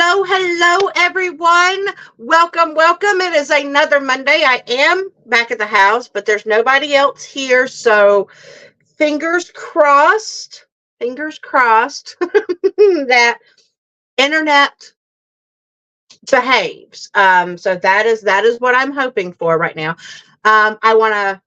Hello, hello, everyone. Welcome, welcome. It is another Monday. I am back at the house, but there's nobody else here. So fingers crossed that internet behaves. So that is what I'm hoping for right now. I want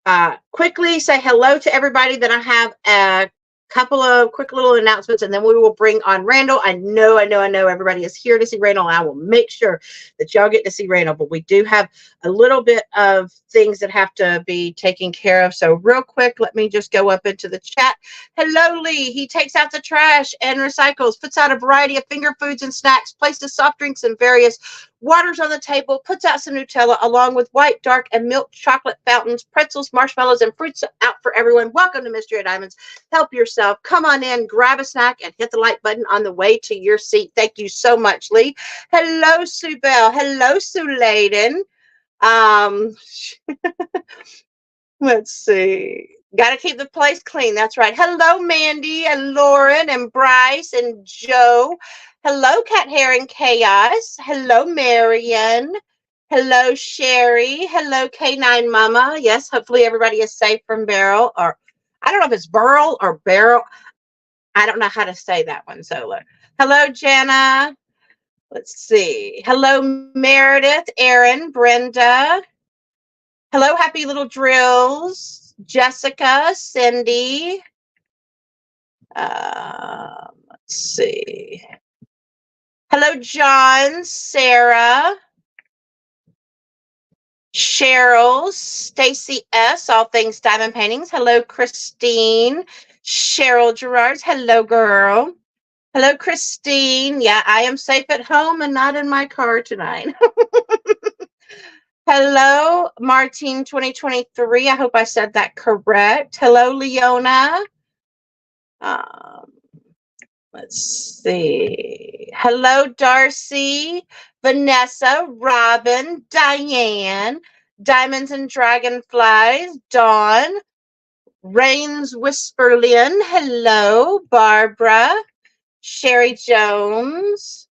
to quickly say hello to everybody. Then I have a couple of quick little announcements, and then we will bring on Randall. I know everybody is here to see Randall. I will make sure that y'all get to see Randall, but we do have a little bit of things that have to be taken care of. So real quick, let me just go up into the chat. Hello, Lee. He takes out the trash and recycles, puts out a variety of finger foods and snacks, places soft drinks and various waters on the table, puts out some Nutella along with white, dark, and milk chocolate fountains, pretzels, marshmallows, and fruits out for everyone. Welcome to Mystery of Diamonds. Help yourself. Come on in, grab a snack, and hit the like button on the way to your seat. Thank you so much, Lee. Hello, Sue Bell. Hello, Sue Layden. Let's see. Got to keep the place clean. That's right. Hello, Mandy and Lauren and Bryce and Joe. Hello, Cat Hair and Chaos. Hello, Marion. Hello, Sherry. Hello, K9 Mama. Yes, hopefully everybody is safe from Beryl. Or I don't know if it's Burl or Beryl. I don't know how to say that one. So hello, Jenna. Let's see. Hello, Meredith, Aaron, Brenda. Hello, Happy Little Drills. Jessica, Cindy. Let's see. Hello, John, Sarah, Cheryl, Stacy S., All Things Diamond Paintings. Hello, Christine, Cheryl Gerards. Hello, girl. Hello, Christine. Yeah, I am safe at home and not in my car tonight. Hello, Martine 2023. I hope I said that correct. Hello, Leona. Let's see. Hello, Darcy, Vanessa, Robin, Diane, Diamonds and Dragonflies, Dawn, Rains Whisperlin. Hello, Barbara, Sherry Jones,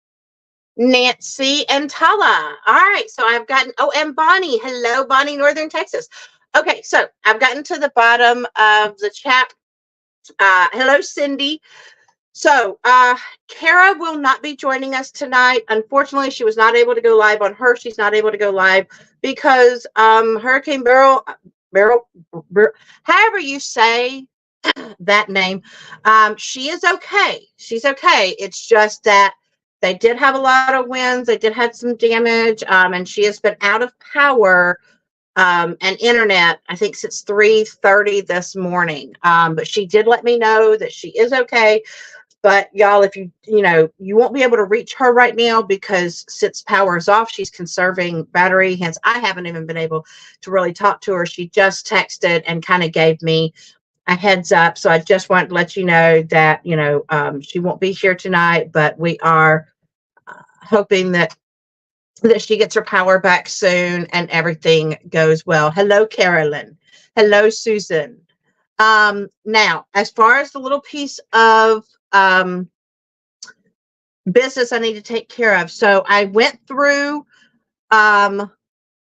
Nancy, and Tala. All right, so I've gotten, and Bonnie. Hello, Bonnie, Northern Texas. Okay, so I've gotten to the bottom of the chat. Hello, Cindy. So, Kara will not be joining us tonight. Unfortunately, she was not able to go live on her. She's not able to go live because Hurricane Beryl, however you say that name, she is okay. She's okay. It's just that they did have a lot of winds. They did have some damage, and she has been out of power and internet, I think, since 3:30 this morning. But she did let me know that she is okay. But y'all, if you won't be able to reach her right now because since power is off, she's conserving battery. Hence, I haven't even been able to really talk to her. She just texted and kind of gave me a heads up. So I just wanted to let you know that, she won't be here tonight, but we are hoping that she gets her power back soon and everything goes well. Hello, Carolyn. Hello, Susan. Now, as far as the little piece of business I need to take care of. So I went through and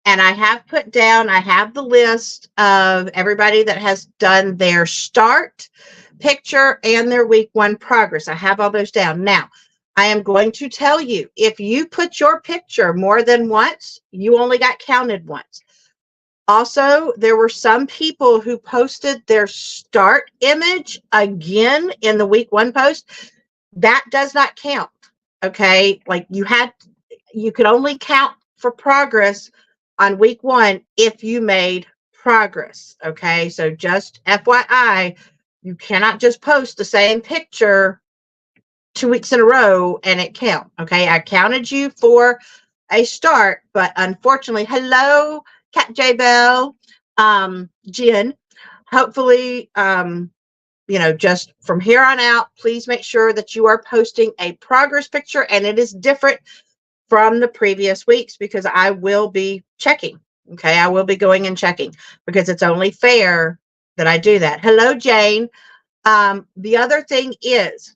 I have put down, I have the list of everybody that has done their start picture and their week 1 progress. I have all those down. Now, I am going to tell you, if you put your picture more than once, you only got counted once. Also, there were some people who posted their start image again in the week 1 post. That does not count. Okay. Like you could only count for progress on week 1 if you made progress. Okay. So just FYI, you cannot just post the same picture 2 weeks in a row and it count. Okay. I counted you for a start, but unfortunately, hello, Cat J Bell, Jen, hopefully, just from here on out, please make sure that you are posting a progress picture and it is different from the previous weeks because I will be checking. Okay. I will be going and checking because it's only fair that I do that. Hello, Jane. The other thing is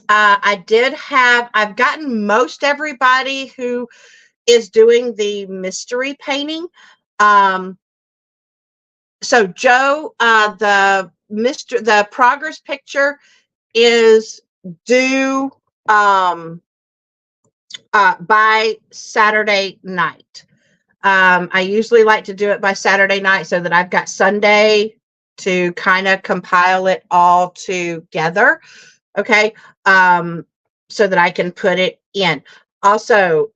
I've gotten most everybody who is doing the mystery painting. So Joe, the progress picture is due by Saturday night. I usually like to do it by Saturday night so that I've got Sunday to kind of compile it all together. Okay. So that I can put it in. Also,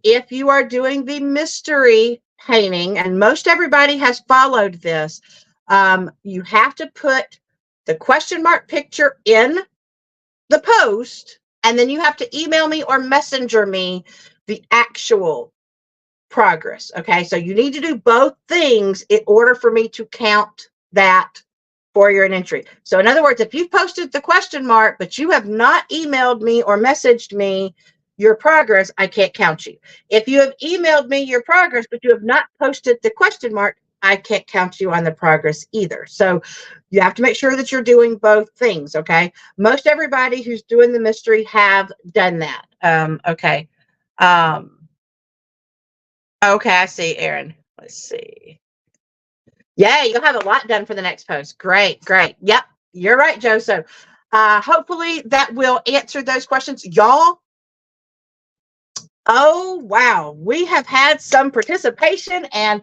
if you are doing the mystery painting, and most everybody has followed this, you have to put the question mark picture in the post, and then you have to email me or messenger me the actual progress. Okay, so you need to do both things in order for me to count that for your entry. So in other words, if you've posted the question mark, but you have not emailed me or messaged me your progress, I can't count you. If you have emailed me your progress, but you have not posted the question mark, I can't count you on the progress either. So you have to make sure that you're doing both things. Okay. Most everybody who's doing the mystery have done that. Okay. Okay. I see, Aaron. Let's see. Yeah, you'll have a lot done for the next post. Great, great. Yep, you're right, Joe. So hopefully that will answer those questions. Y'all, oh, wow. We have had some participation, and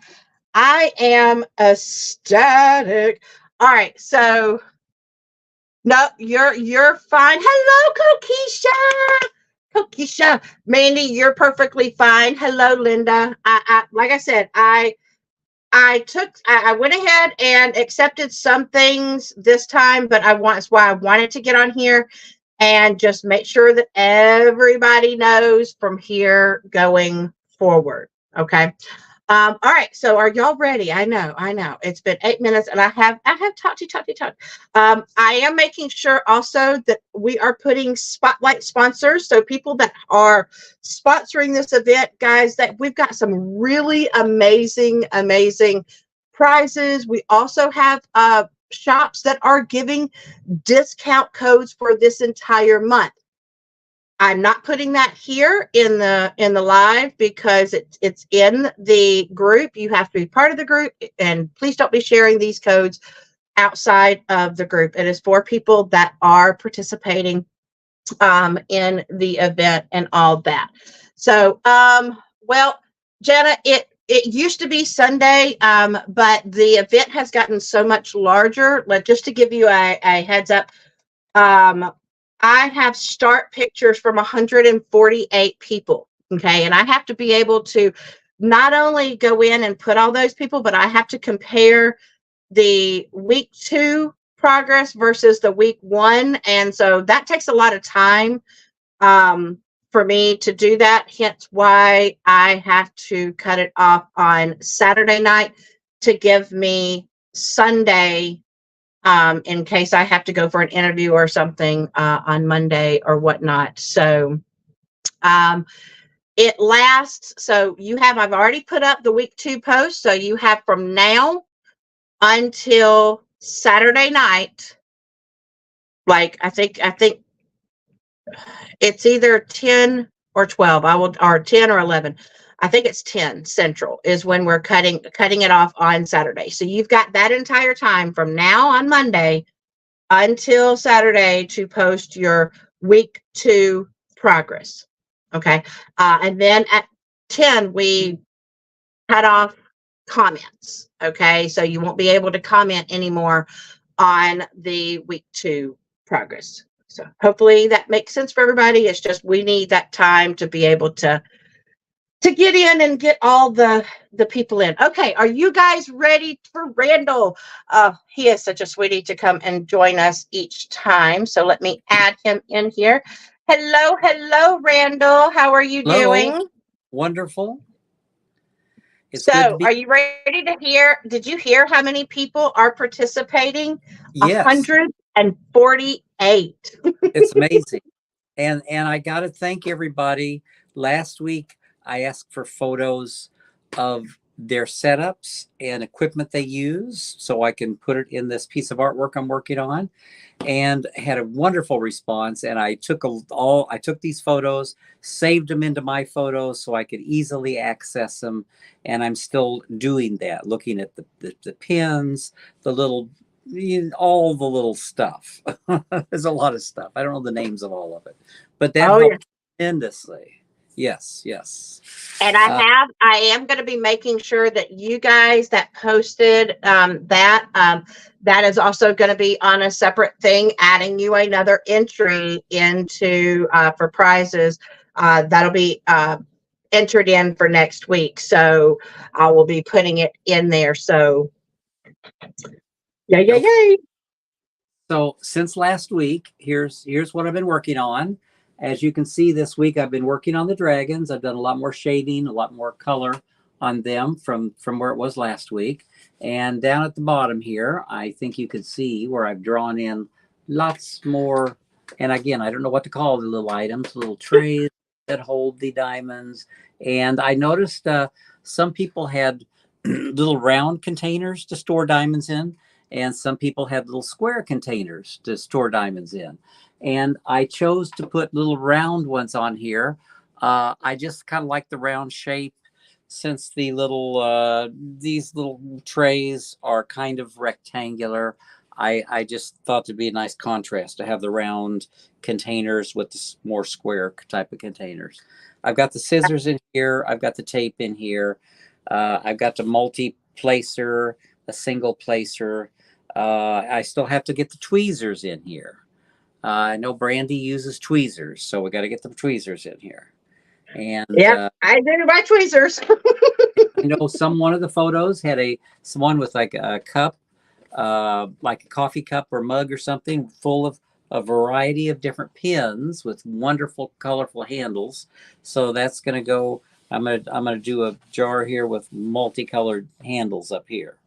I am ecstatic. All right, so no, you're fine. Hello, Kokisha. Mandy, you're perfectly fine. Hello, Linda. I like I said, I went ahead and accepted some things this time, but that's why I wanted to get on here and just make sure that everybody knows from here going forward. Okay. All right. So are y'all ready? I know. It's been 8 minutes and I have talked. I am making sure also that we are putting spotlight sponsors. So people that are sponsoring this event, guys, that we've got some really amazing prizes. We also have shops that are giving discount codes for this entire month. I'm not putting that here in the live because it's in the group. You have to be part of the group, and please don't be sharing these codes outside of the group. It is for people that are participating in the event and all that. So, well, Jenna, it used to be Sunday, but the event has gotten so much larger. Just to give you a heads up, I have start pictures from 148 people. Okay. And I have to be able to not only go in and put all those people, but I have to compare the week 2 progress versus the week 1. And so that takes a lot of time for me to do that. Hence why I have to cut it off on Saturday night to give me Sunday in case I have to go for an interview or something on Monday or whatnot. So it lasts. So I've already put up the week 2 post. So you have from now until Saturday night. Like I think it's either 10 or 12. Or 10 or 11. I think it's 10 Central is when we're cutting it off on Saturday. So you've got that entire time from now on Monday until Saturday to post your week 2 progress. Okay. And then at 10, we cut off comments. Okay. So you won't be able to comment anymore on the week 2 progress. So hopefully that makes sense for everybody. It's just we need that time to be able to get in and get all the people in. Okay, are you guys ready for Randall? He is such a sweetie to come and join us each time. So let me add him in here. Hello, Randall. How are you doing? Wonderful. So are you ready to hear? Did you hear how many people are participating? Yes. 148. It's amazing. And I got to thank everybody. Last week, I asked for photos of their setups and equipment they use so I can put it in this piece of artwork I'm working on, and had a wonderful response. And I took I took these photos, saved them into my photos so I could easily access them. And I'm still doing that, looking at the pins, the little, all the little stuff. There's a lot of stuff. I don't know the names of all of it, but that Oh, yeah. helped tremendously. Yes, yes. And Uh, I am going to be making sure that you guys that posted that is also going to be on a separate thing, adding you another entry into for prizes. That'll be entered in for next week. So I will be putting it in there. So yay, yay, okay. yay. So since last week, here's what I've been working on. As you can see, this week I've been working on the dragons. I've done a lot more shading, a lot more color on them from where it was last week. And down at the bottom here, I think you can see where I've drawn in lots more. And again, I don't know what to call the little items, little trays that hold the diamonds. And I noticed some people had little round containers to store diamonds in, and some people had little square containers to store diamonds in. And I chose to put little round ones on here. I just kind of like the round shape, since these little trays are kind of rectangular. I just thought it'd be a nice contrast to have the round containers with the more square type of containers. I've got the scissors in here. I've got the tape in here. I've got the multi-placer, a single placer. I still have to get the tweezers in here. I know Brandy uses tweezers, so we got to get the tweezers in here. And Yep, I do my tweezers. I know one of the photos had someone with like a cup, like a coffee cup or mug or something, full of a variety of different pins with wonderful, colorful handles. So that's going to go. I'm gonna do a jar here with multicolored handles up here.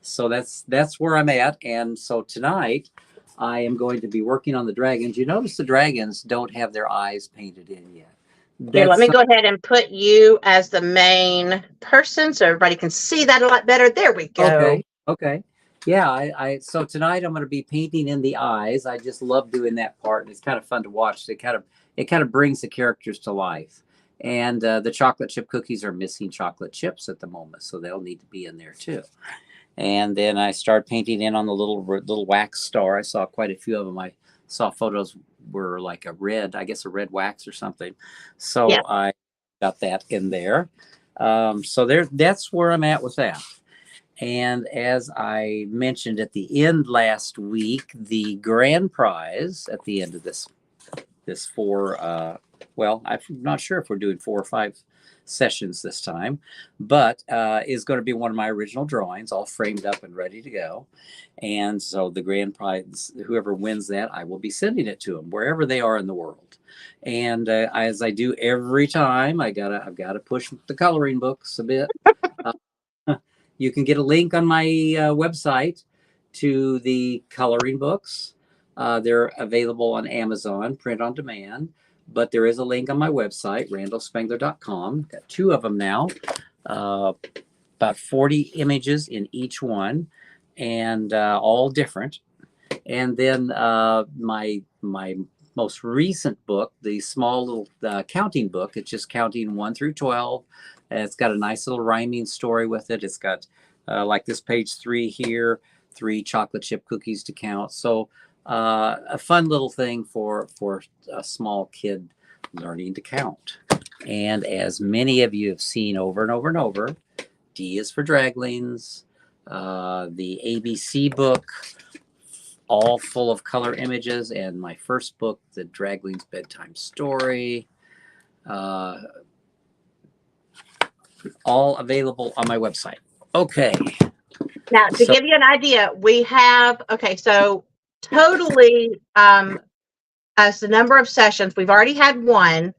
So that's where I'm at. And so tonight I am going to be working on the dragons. You notice the dragons don't have their eyes painted in yet. Here, let That's me go ahead and put you as the main person so everybody can see that a lot better. There we go. okay. Okay. Yeah, so tonight I'm going to be painting in the eyes. I just love doing that part, and it's kind of fun to watch. It kind of brings the characters to life. And the chocolate chip cookies are missing chocolate chips at the moment, so they'll need to be in there too. And then I start painting in on the little wax star. I saw quite a few of them. I saw photos were like a red wax or something. So yeah. I got that in there. So that's where I'm at with that. And as I mentioned at the end last week, the grand prize at the end of this well, I'm not sure if we're doing 4 or 5 sessions this time, but is going to be one of my original drawings, all framed up and ready to go. And so the grand prize, whoever wins that, I will be sending it to them wherever they are in the world. And as I do every time, I've got to push the coloring books a bit. You can get a link on my website to the coloring books. They're available on Amazon, print on demand. But there is a link on my website, randallspangler.com. Got 2 of them now, about 40 images in each one, and all different. And then my most recent book, the small little counting book, it's just counting 1 through 12. It's got a nice little rhyming story with it. It's got like this page 3 here, 3 chocolate chip cookies to count. So a fun little thing for a small kid learning to count. And as many of you have seen over and over and over, D is for Draglings, the ABC book, all full of color images, and my first book, the Draglings Bedtime Story, all available on my website. Okay. Now, to give you an idea, we have, so totally, as the number of sessions, we've already had 1,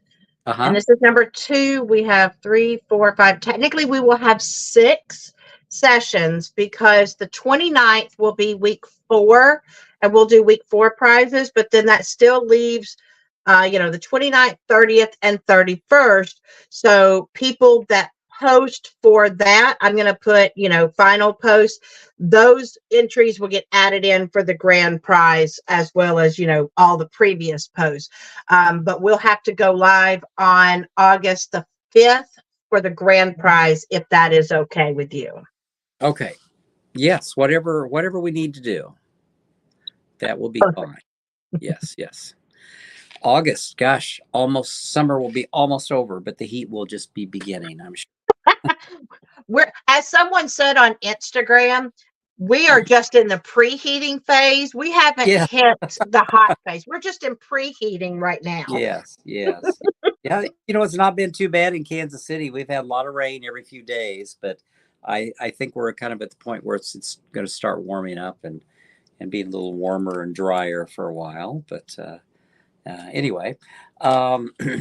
and this is number 2. We have 3, 4, 5. Technically, we will have 6 sessions because the 29th will be week 4, and we'll do week 4 prizes, but then that still leaves, the 29th, 30th, and 31st. So people that post for that, I'm going to put, final post. Those entries will get added in for the grand prize, as well as, all the previous posts. But we'll have to go live on August the 5th for the grand prize, if that is okay with you. Okay. Yes. Whatever we need to do, that will be fine. Yes. Yes. August, gosh, almost summer will be almost over, but the heat will just be beginning, I'm sure. As someone said on Instagram, we are just in the preheating phase. We haven't hit the hot phase. We're just in preheating right now. Yes. Yes. Yeah. It's not been too bad in Kansas City. We've had a lot of rain every few days, but I think we're kind of at the point where it's going to start warming up and be a little warmer and drier for a while. But anyway,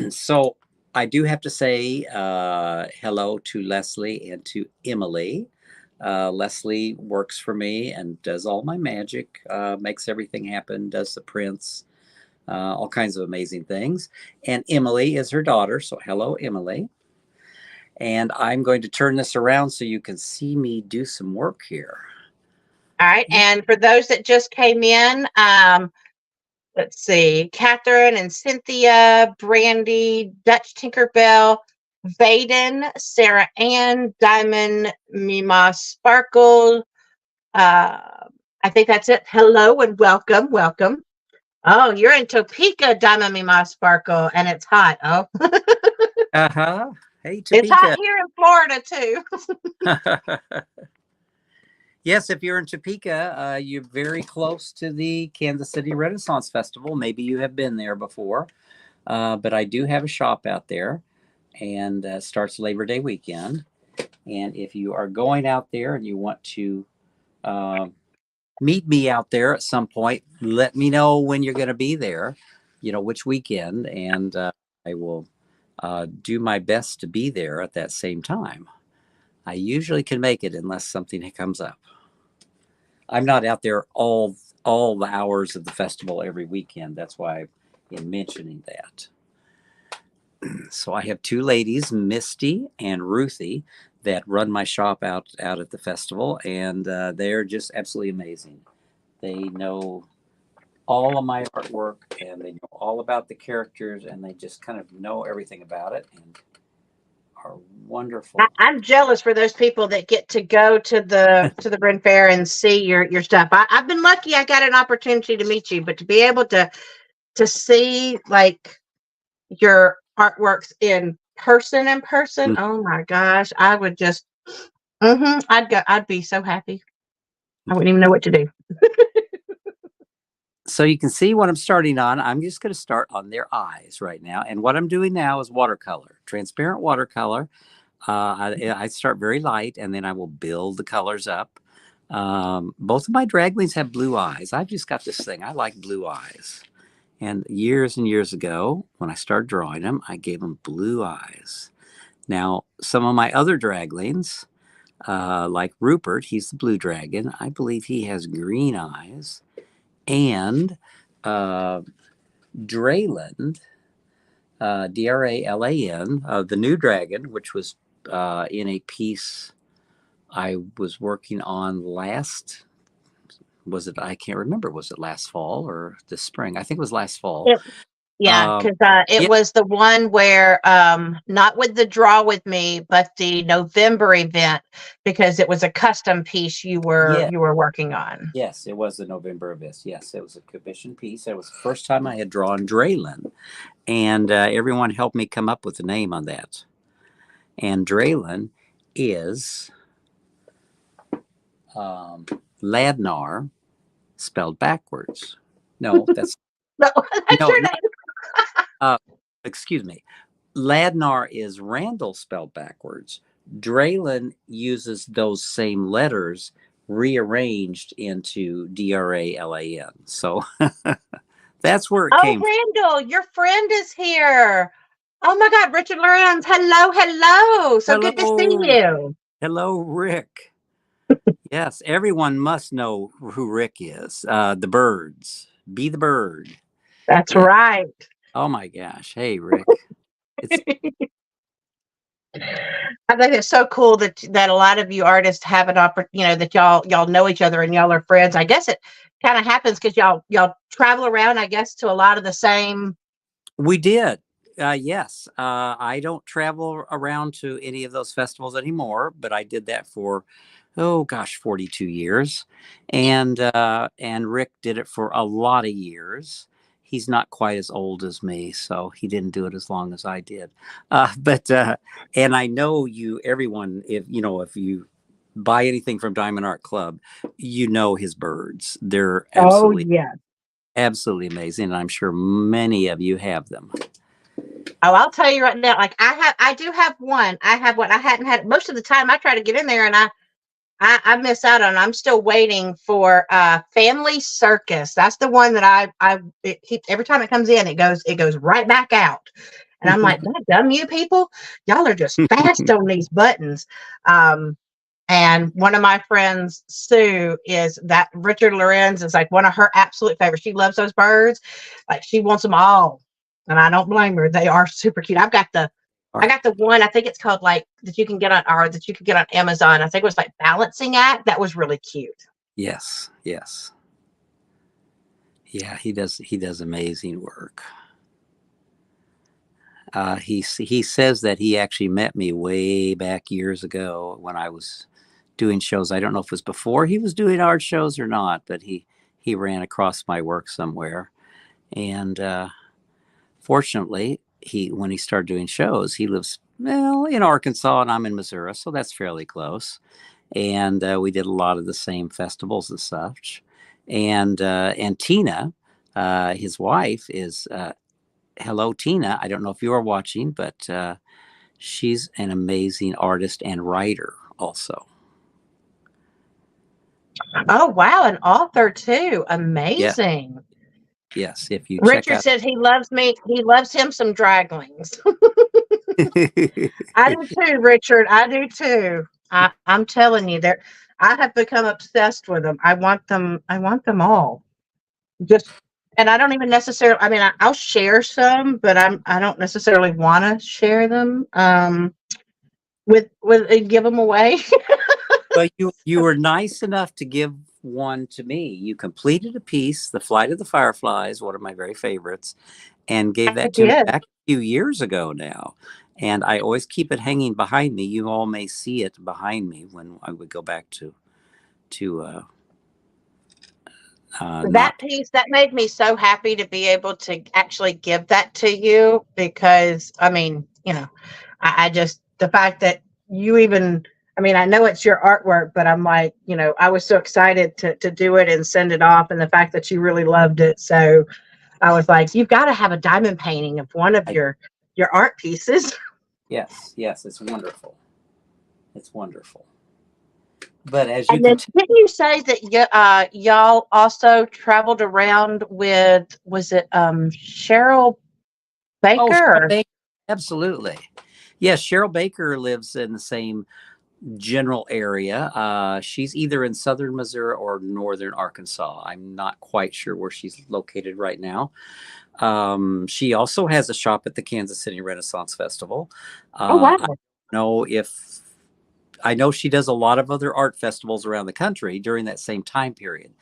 so I do have to say hello to Leslie and to Emily. Leslie works for me and does all my magic, makes everything happen, does the prints, all kinds of amazing things. And Emily is her daughter. So hello, Emily. And I'm going to turn this around so you can see me do some work here. All right. And for those that just came in, let's see, Catherine and Cynthia, Brandy, Dutch Tinkerbell, Vaden, Sarah Ann, Diamond, Mima Sparkle. I think that's it. Hello and welcome. Welcome. Oh, you're in Topeka, Diamond, Mima Sparkle, and it's hot. Oh. Uh-huh. Hey, Topeka. It's hot here in Florida, too. Yes, if you're in Topeka, you're very close to the Kansas City Renaissance Festival. Maybe you have been there before, but I do have a shop out there, and starts Labor Day weekend. And if you are going out there and you want to meet me out there at some point, let me know when you're going to be there, which weekend, and I will do my best to be there at that same time. I usually can make it unless something comes up. I'm not out there all the hours of the festival every weekend. That's why I'm mentioning that. So I have two ladies, Misty and Ruthie, that run my shop out at the festival, and they're just absolutely amazing. They know all of my artwork, and they know all about the characters, and they just kind of know everything about it, and are wonderful. I'm jealous for those people that get to go to the Ren Fair and see your stuff. I've been lucky. I got an opportunity to meet you, but to be able to see like your artworks in person, oh my gosh, I would just, I'd be so happy. I wouldn't even know what to do. So you can see what I'm starting on. I'm just going to start on their eyes right now. And what I'm doing now is watercolor, transparent watercolor. I start very light, and then I will build the colors up. Both of my draglings have blue eyes. I've just got this thing. I like blue eyes. And years ago, when I started drawing them, I gave them blue eyes. Now, some of my other draglings, like Rupert, he's the blue dragon. I believe he has green eyes. And Draland, Dralan, the new dragon, which was in a piece I was working on I can't remember, was it last fall or this spring? I think it was last fall. Yeah, because it was the one where, not with the Draw With Me, but the November event, because it was a custom piece you were working on. Yes, it was the November event. Yes, it was a commission piece. It was the first time I had drawn Dralan, and everyone helped me come up with a name on that. And Dralan is Ladnar spelled backwards. No, that's excuse me. Ladnar is Randall spelled backwards. Dralan uses those same letters rearranged into Dralan. So that's where it came from. Randall, your friend is here. Oh my God, Richard Lorenz. Hello. So good to see you. Hello, Rick. Yes, everyone must know who Rick is. The birds. Be the bird. That's right. Oh my gosh. Hey, Rick. I think it's so cool that a lot of you artists have an opportunity, that y'all know each other and y'all are friends. I guess it kind of happens because y'all travel around, I guess, to a lot of the same. We did. Yes. I don't travel around to any of those festivals anymore, but I did that for, oh gosh, 42 years. And Rick did it for a lot of years. He's not quite as old as me, so he didn't do it as long as I did. But and I know everyone, if you buy anything from Diamond Art Club, his birds. They're Oh absolutely, yeah. absolutely amazing. And I'm sure many of you have them. Oh, I'll tell you right now. Like I do have one. I have one. I hadn't had most of the time. I try to get in there and I miss out on. I'm still waiting for Family Circus. That's the one that it keeps every time it comes in, it goes right back out. And I'm like, dumb you people, y'all are just fast on these buttons. And one of my friends, Sue, is that Richard Lorenz is like one of her absolute favorites. She loves those birds. Like she wants them all. And I don't blame her. They are super cute. I got the one, I think it's called like that you can get on Amazon. I think it was like Balancing Act. That was really cute. Yes, yes. Yeah, he does amazing work. He says that he actually met me way back years ago when I was doing shows. I don't know if it was before he was doing art shows or not, but he ran across my work somewhere. And fortunately, when he started doing shows, he lives in Arkansas and I'm in Missouri, so that's fairly close. And we did a lot of the same festivals and such. And Tina, his wife, is hello Tina. I don't know if you are watching, but she's an amazing artist and writer also. Oh wow, an author too. Yeah, Amazing. yes. If you check Richard out, says he loves me. He loves him some draglings. I do too, Richard. I do too. I'm telling you, I have become obsessed with them. I want them. I want them all. Just, and I don't even necessarily. I mean, I'll share some, but I don't necessarily want to share them. With give them away. but you were nice enough to give one to me. You completed a piece, "The Flight of the Fireflies," one of my very favorites, and gave I that to me did. back a few years ago now. And I always keep it hanging behind me. You all may see it behind me when I would go back to That not. piece that made me so happy to be able to actually give that to you because I mean, I just the fact that you even I mean, I know it's your artwork, but I'm like, I was so excited to do it and send it off, and the fact that you really loved it. So I was like, you've got to have a diamond painting of one of I, your art pieces. yes, yes, it's wonderful. It's wonderful. But as you And can then tell, didn't you say that y'all also traveled around with was it Cheryl oh, Baker Cheryl or Baker, absolutely. Yes, Cheryl Baker lives in the same general area. She's either in southern Missouri or northern Arkansas. I'm not quite sure where she's located right now. She also has a shop at the Kansas City Renaissance Festival. oh I wow. know if I know she does a lot of other art festivals around the country during that same time period.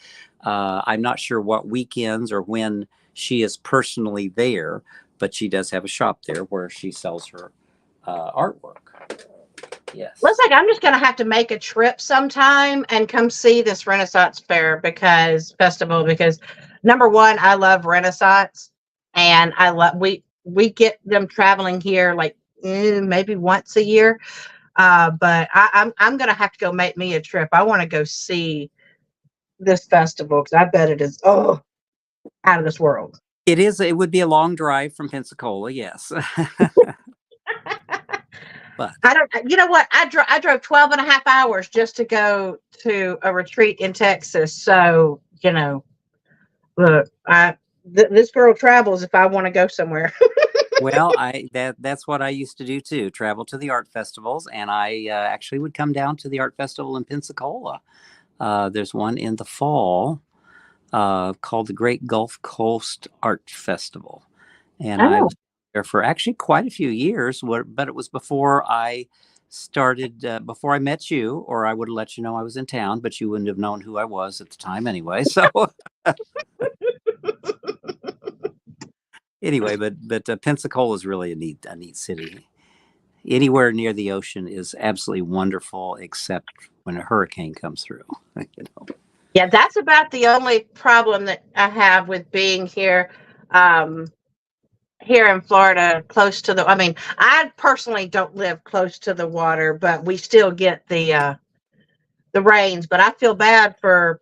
I'm not sure what weekends or when she is personally there, but she does have a shop there where she sells her artwork. Looks Yes. like I'm just gonna have to make a trip sometime and come see this Renaissance fair because festival because number one, I love Renaissance and I love we get them traveling here like maybe once a year. But I'm gonna have to go make me a trip. I want to go see this festival because I bet it is out of this world. It is. It would be a long drive from Pensacola, yes. But I don't, you know what? I drove 12 and a half hours just to go to a retreat in Texas. So, look, this girl travels if I want to go somewhere. well, that's what I used to do too. Travel to the art festivals, and I actually would come down to the art festival in Pensacola. There's one in the fall called the Great Gulf Coast Art Festival, and I Oh, was there for actually quite a few years, but it was before I started, before I met you, or I would have let you know I was in town, but you wouldn't have known who I was at the time anyway. So anyway, but Pensacola is really a neat city. Anywhere near the ocean is absolutely wonderful, except when a hurricane comes through. You know. Yeah, that's about the only problem that I have with being here. Here in Florida, close to the, I mean, I personally don't live close to the water, but we still get the rains. But I feel bad for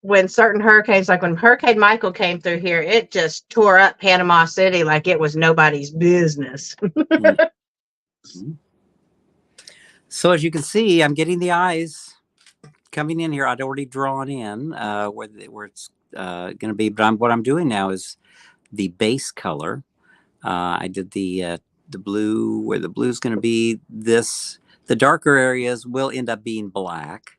when certain hurricanes, like when Hurricane Michael came through here, it just tore up Panama City like it was nobody's business. Mm-hmm. So as you can see, I'm getting the eyes coming in here. I'd already drawn in where it's going to be, but what I'm doing now is the base color. I did the blue, where the blue's going to be. The darker areas will end up being black.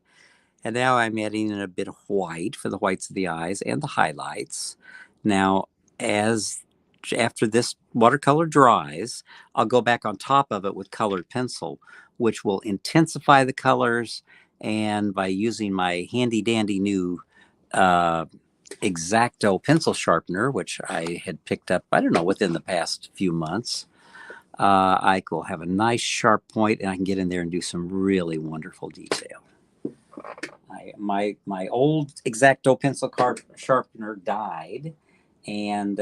And now I'm adding in a bit of white for the whites of the eyes and the highlights. Now, after this watercolor dries, I'll go back on top of it with colored pencil, which will intensify the colors. And by using my handy dandy new X-Acto pencil sharpener, which I had picked up, I don't know, within the past few months, I will have a nice sharp point, and I can get in there and do some really wonderful detail. My old X-Acto pencil sharpener died, and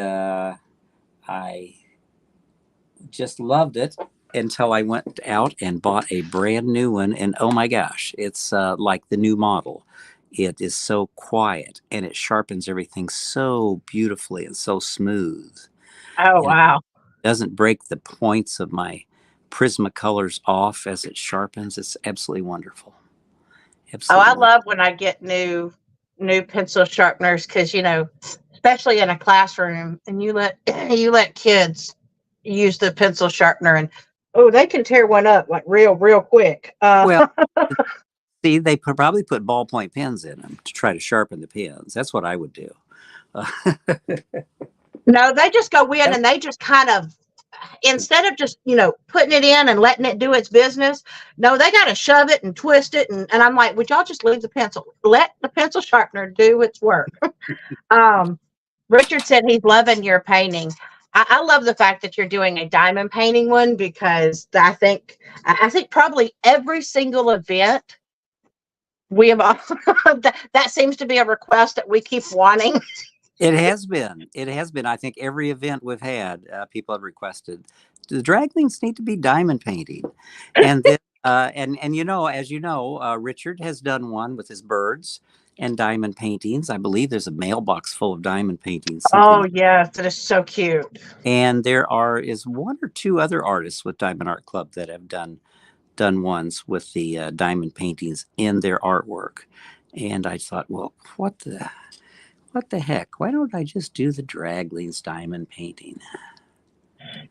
I just loved it until I went out and bought a brand new one, and oh my gosh, it's like the new model. It is so quiet, and it sharpens everything so beautifully and so smooth. Oh, And wow. it doesn't break the points of my Prismacolors off as it sharpens. It's absolutely wonderful. Oh, I Absolutely wonderful. love when I get new pencil sharpeners because especially in a classroom, and you let you let kids use the pencil sharpener, and oh, they can tear one up like real quick. Well, see, they probably put ballpoint pens in them to try to sharpen the pens. That's what I would do. No, they just go in and they just kind of, instead of just putting it in and letting it do its business, no, they got to shove it and twist it, and I'm like, would y'all just leave the pencil, let the pencil sharpener do its work. Richard said he's loving your painting. I love the fact that you're doing a diamond painting one, because I think probably every single event we have that seems to be a request that we keep wanting. It has been. It has been. I think every event we've had, people have requested the draglings need to be diamond painting, and then and as you know, Richard has done one with his birds and diamond paintings. I believe there's a mailbox full of diamond paintings. Oh yes, it is so cute. And there is one or two other artists with Diamond Art Club that have done ones with the diamond paintings in their artwork. And I thought, well, what the heck? Why don't I just do the draglings diamond painting?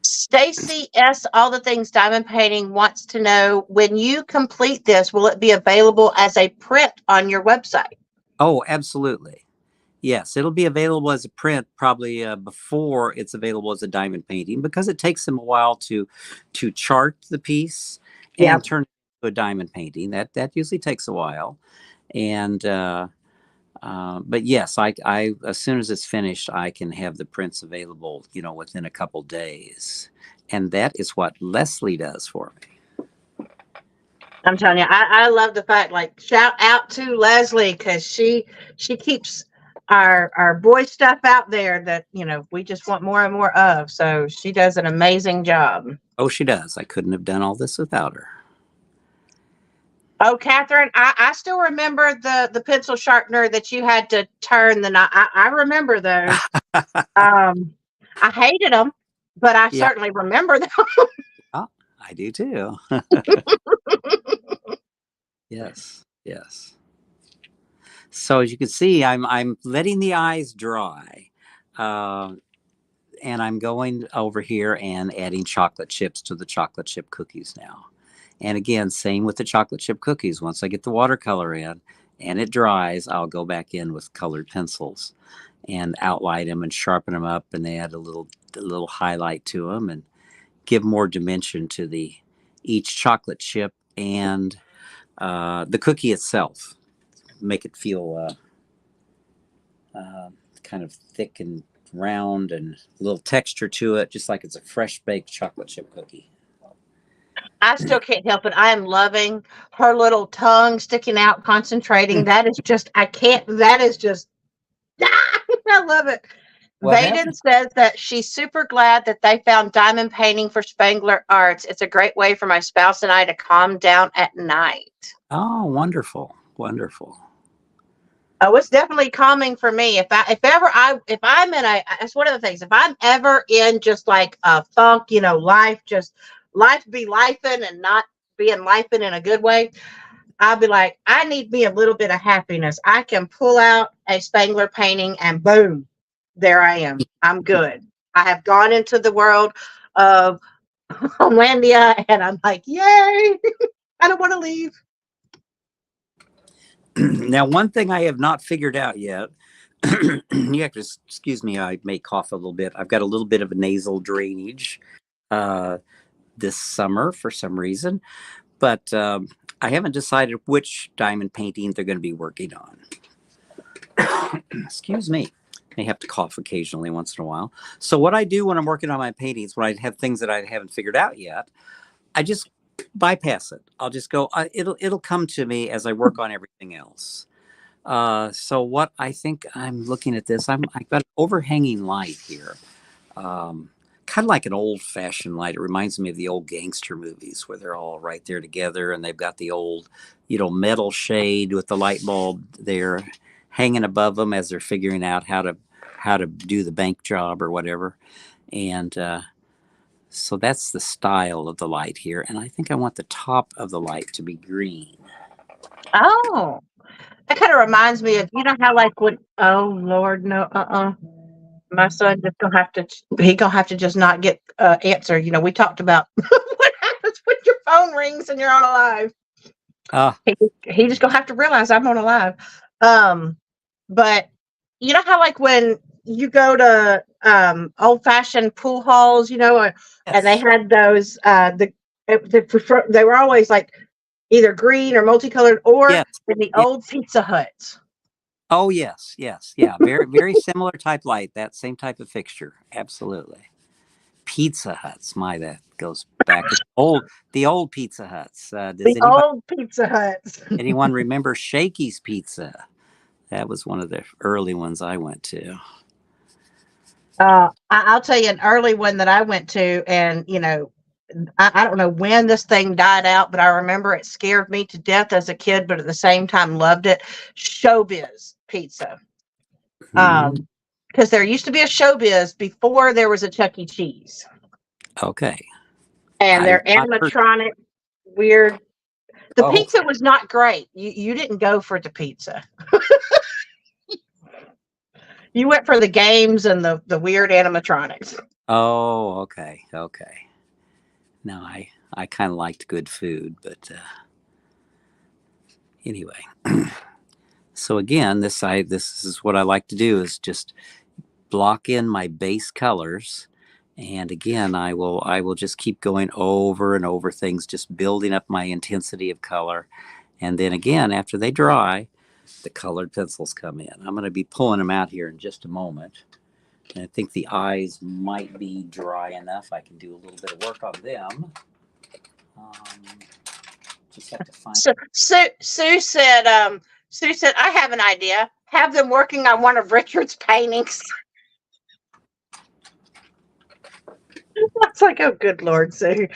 Stacy S. All the Things Diamond Painting wants to know, when you complete this, will it be available as a print on your website? Oh, absolutely. Yes, it'll be available as a print probably before it's available as a diamond painting, because it takes them a while to chart the piece and turn it into a diamond painting. That usually takes a while. And but yes, I as soon as it's finished, I can have the prints available, within a couple days. And that is what Leslie does for me. I'm telling you, I love the fact, like, shout out to Leslie, because she keeps our boy stuff out there that we just want more and more of. So she does an amazing job. Oh, she does. I couldn't have done all this without her. Oh, Catherine, I still remember the pencil sharpener that you had to turn the knot. I remember those. I hated them, but I certainly remember them. Oh, I do too. Yes. So as you can see, I'm letting the eyes dry, and I'm going over here and adding chocolate chips to the chocolate chip cookies now. And again, same with the chocolate chip cookies. Once I get the watercolor in and it dries, I'll go back in with colored pencils and outline them and sharpen them up, and they add a little highlight to them. give more dimension to each chocolate chip and the cookie itself. Make it feel kind of thick and round and a little texture to it, just like it's a fresh baked chocolate chip cookie. I still can't help it. I am loving her little tongue sticking out, concentrating. That is just, I can't, that is just, I love it. Well, Vaden says that she's super glad that they found diamond painting for Spangler Arts. It's a great way for my spouse and I to calm down at night. oh, wonderful, wonderful. Oh, it's definitely calming for me. If I'm in that's one of the things. If I'm ever in just like a funk, life be lifing and not being lifing in a good way, I'll be like, I need me a little bit of happiness. I can pull out a Spangler painting and boom, there I am. I'm good. I have gone into the world of Homelandia and I'm like, yay, I don't want to leave. Now, one thing I have not figured out yet, you have to excuse me, I may cough a little bit. I've got a little bit of a nasal drainage this summer for some reason, but I haven't decided which diamond painting they're going to be working on. Excuse me. May have to cough occasionally once in a while. So what I do when I'm working on my paintings, when I have things that I haven't figured out yet, I just bypass it. I'll just go, it'll come to me as I work on everything else. So what I think I'm looking at this, I've got an overhanging light here. Kind of like an old fashioned light. It reminds me of the old gangster movies where they're all right there together and they've got the old, metal shade with the light bulb there hanging above them as they're figuring out how to do the bank job or whatever. And, so that's the style of the light here. And I think I want the top of the light to be green. Oh, that kind of reminds me of, how like when, oh Lord, no, my son just he gonna have to just not get answer. We talked about what happens when your phone rings and you're on a live. He just gonna have to realize I'm on a live. But you know how like when you go to old fashioned pool halls, yes. And they had those they were always like either green or multicolored or yes. in the old Pizza Huts. Oh yes, yeah, very very similar type light, that same type of fixture, absolutely. Pizza Huts, that goes back to the old Pizza Huts. Old Pizza Huts. Anyone remember Shakey's Pizza? That was one of the early ones I went to. I'll tell you an early one that I went to, and I don't know when this thing died out, but I remember it scared me to death as a kid, but at the same time loved it. Showbiz Pizza. Because there used to be a Showbiz before there was a Chuck E. Cheese. Okay. And they're animatronic, weird. The pizza was not great. You didn't go for the pizza. You went for the games and the weird animatronics. Oh, okay. No, I kind of liked good food, but anyway. So again, this is what I like to do, is just block in my base colors. And again, I will just keep going over and over things, just building up my intensity of color. And then again, after they dry, the colored pencils come in. I'm going to be pulling them out here in just a moment. And I think the eyes might be dry enough. I can do a little bit of work on them. Just have to find. So, Sue said, I have an idea. Have them working on one of Richard's paintings. That's like, oh, good Lord, Sue.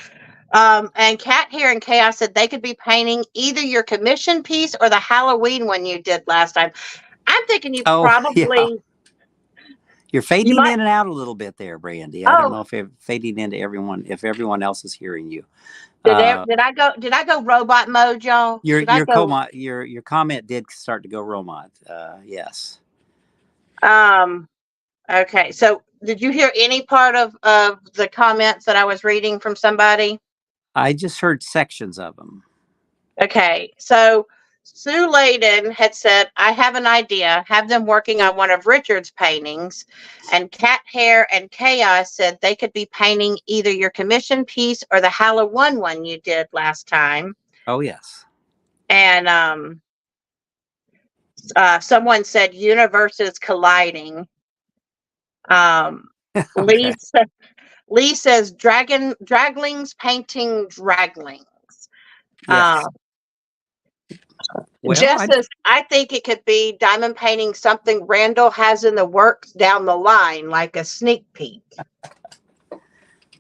And Kat here in Chaos said they could be painting either your commission piece or the Halloween one you did last time. I'm thinking you probably. Yeah. You're fading in and out a little bit there, Brandy. I don't know if you're fading into everyone, if everyone else is hearing you. Did I go robot mode, y'all? Your comment did start to go robot. Yes. Okay. So did you hear any part of the comments that I was reading from somebody? I just heard sections of them. Okay. So Sue Layden had said, I have an idea. Have them working on one of Richard's paintings. And Cat Hair and Chaos said they could be painting either your commission piece or the Halloween one you did last time. Oh, yes. And someone said universes colliding. Okay. Lee says draglings painting draglings. Yes. Well, Jess says, I think it could be diamond painting something Randall has in the works down the line, like a sneak peek.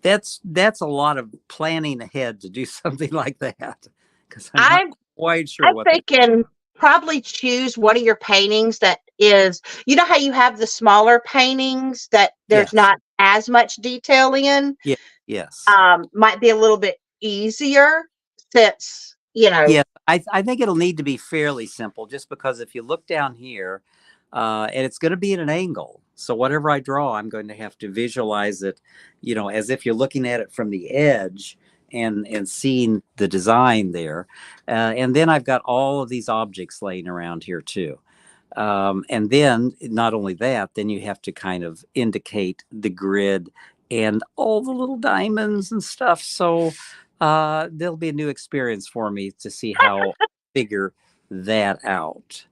that's a lot of planning ahead to do something like that, because I'm not quite sure I'm what thinking probably choose one of your paintings that is, you know how you have the smaller paintings that there's Yes. not as much detail in? Yeah. Yes. Might be a little bit easier since, Yeah, I think it'll need to be fairly simple, just because if you look down here, and it's going to be at an angle. So whatever I draw, I'm going to have to visualize it, as if you're looking at it from the edge and seeing the design there. And then I've got all of these objects laying around here too. And then not only that, then you have to kind of indicate the grid and all the little diamonds and stuff. So there'll be a new experience for me to see how I figure that out.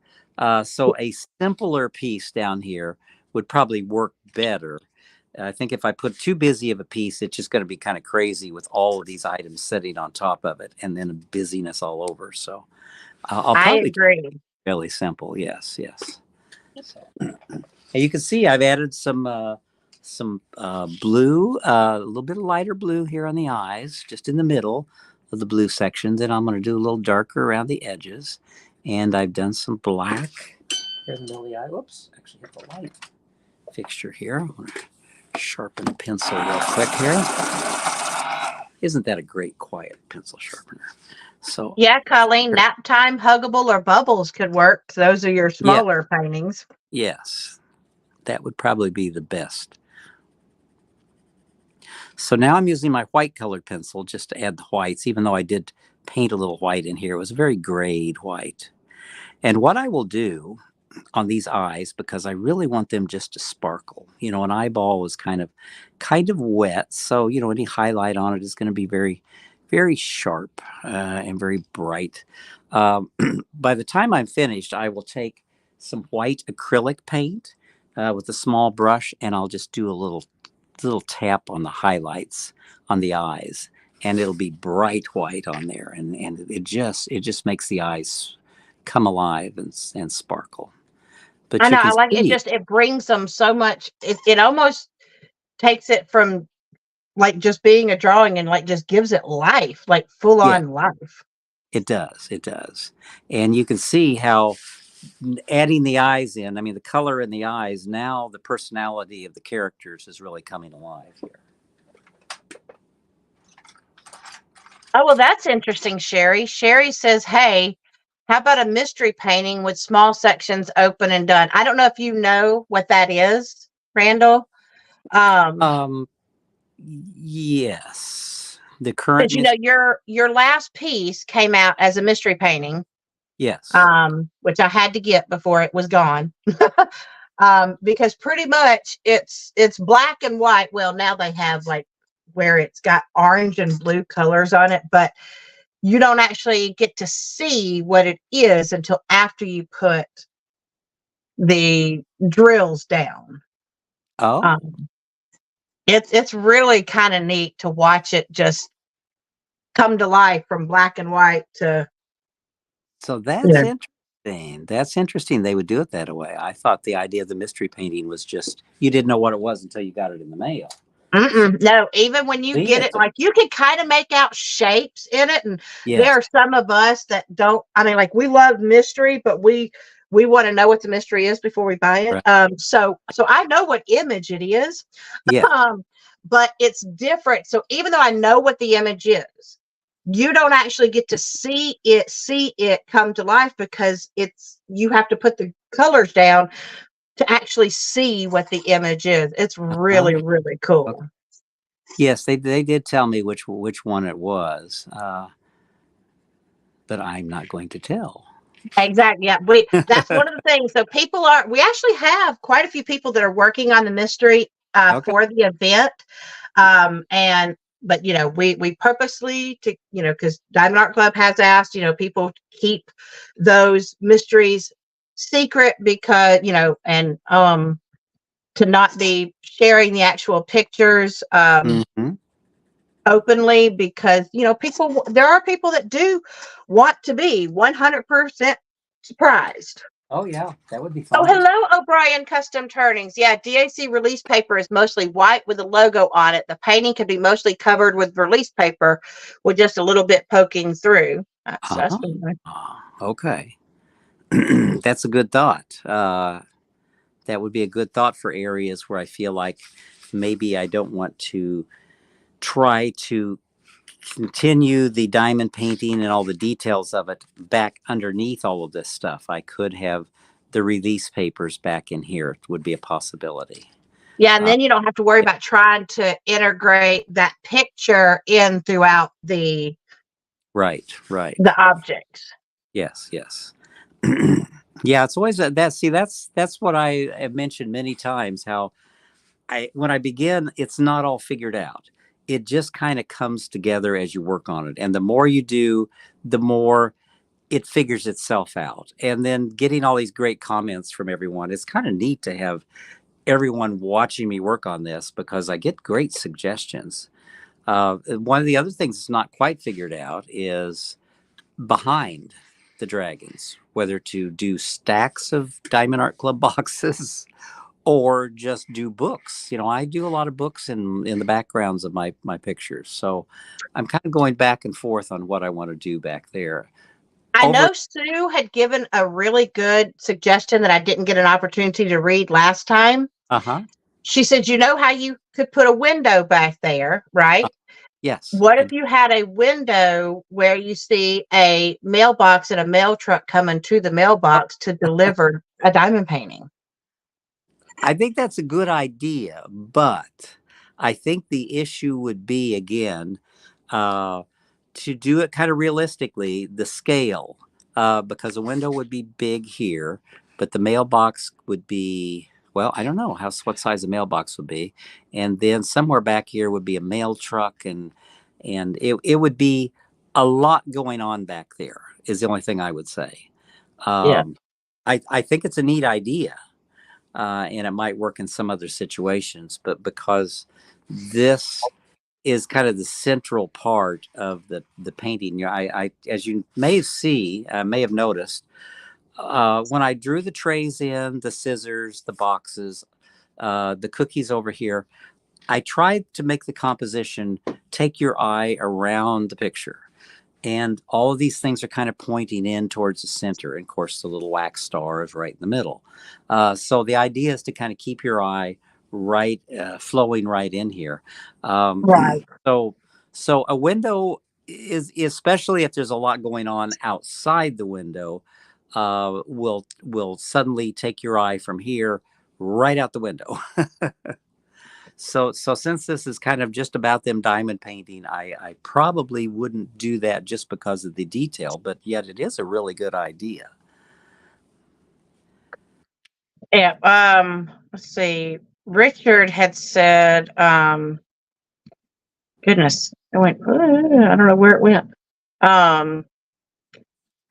So a simpler piece down here would probably work better. I think if I put too busy of a piece, it's just going to be kind of crazy with all of these items sitting on top of it and then busyness all over. So I'll I probably agree. fairly simple. Yes, yes. So, and you can see I've added some blue, a little bit of lighter blue here on the eyes, just in the middle of the blue section. Then I'm going to do a little darker around the edges, and I've done some black here in the middle of the eye. Whoops, actually hit the light fixture here. I'm going to sharpen the pencil real quick here. Isn't that a great quiet pencil sharpener? So yeah, Colleen, nap time, huggable, or bubbles could work. Those are your smaller paintings. Yes, that would probably be the best. So now I'm using my white colored pencil just to add the whites, even though I did paint a little white in here. It was a very grayed white. And what I will do on these eyes, because I really want them just to sparkle. An eyeball is kind of wet. So, any highlight on it is going to be very, very sharp and very bright. By the time I'm finished, I will take some white acrylic paint with a small brush, and I'll just do a little tap on the highlights on the eyes, and it'll be bright white on there, and it just makes the eyes come alive and sparkle. But I you know, can I like it. see, It brings them so much. It almost takes it from like just being a drawing and like just gives it life, like full yeah, on life. it does, and you can see how adding the eyes in, I mean, the color in the eyes, now the personality of the characters is really coming alive here. Oh, well, that's interesting, Sherry. Sherry says, hey, how about a mystery painting with small sections open and done? I don't know if you know what that is, Randall. Yes, the current But your last piece came out as a mystery painting. yes, Which I had to get before it was gone. Because pretty much it's black and white. Well, now they have like where it's got orange and blue colors on it, but you don't actually get to see what it is until after you put the drills down. oh, It's really kind of neat to watch it just come to life from black and white to. so that's interesting. That's interesting. They would do it that way. I thought the idea of the mystery painting was just you didn't know what it was until you got it in the mail. No, even when you get it, like you can kind of make out shapes in it. And Yes. there are some of us that don't, I mean, like we love mystery, but we want to know what the mystery is before we buy it. Right. So I know what image it is. Yeah. But it's different. So even though I know what the image is, you don't actually get to see it come to life because you have to put the colors down to actually see what the image is. It's really, really cool. Okay. Yes, they did tell me which one it was, but I'm not going to tell. Exactly. Yeah. That's one of the things. So we actually have quite a few people that are working on the mystery Okay. for the event. And but we purposely because Diamond Art Club has asked, people keep those mysteries secret because, and to not be sharing the actual pictures Hmm. openly because, there are people that do want to be 100% surprised. Oh yeah, that would be Oh, fun. hello, O'Brien Custom Turnings. Yeah, DAC release paper is mostly white with a logo on it. The painting could be mostly covered with release paper with just a little bit poking through. That's Uh-huh. been nice. Okay. That's a good thought. That would be a good thought for areas where I feel like maybe I don't want to try to continue the diamond painting and all the details of it back underneath all of this stuff. I could have the release papers back in here. It would be a possibility. Yeah, and Uh, then you don't have to worry yeah, about trying to integrate that picture in throughout right, right. the objects. Yes, yes. Yeah, it's always that. See, that's what I have mentioned many times. How when I begin, it's not all figured out. It just kind of comes together as you work on it, and the more you do, the more it figures itself out. And then getting all these great comments from everyone, it's kind of neat to have everyone watching me work on this because I get great suggestions. One of the other things that's not quite figured out is behind the dragons, whether to do stacks of Diamond Art Club boxes or just do books. I do a lot of books in the backgrounds of my pictures. So I'm kind of going back and forth on what I want to do back there. I Over. know Sue had given a really good suggestion that I didn't get an opportunity to read last time. Uh-huh. She said, how you could put a window back there, Uh, right? yes. What if you had a window where you see a mailbox and a mail truck coming to the mailbox to deliver a diamond painting? I think that's a good idea, but I think the issue would be again uh, to do it kind of realistically, the scale, because a window would be big here, but the mailbox would be, well, I don't know what size the mailbox would be, and then somewhere back here would be a mail truck, and it would be a lot going on back there. Is the only thing I would say. Yeah. Um, I think it's a neat idea, and it might work in some other situations. But because this is kind of the central part of the painting, I as you may have noticed, when I drew the trays in, the scissors, the boxes, the cookies over here, I tried to make the composition take your eye around the picture. And all of these things are kind of pointing in towards the center. And of course, the little wax star is right in the middle. So the idea is to kind of keep your eye right, flowing right in here. Um, Right. so, so a window is, especially if there's a lot going on outside the window, will suddenly take your eye from here right out the window. So since this is kind of just about them diamond painting, I probably wouldn't do that just because of the detail, but yet it is a really good idea. Yeah. Let's see. Richard had said, goodness, I went, I don't know where it went. Um,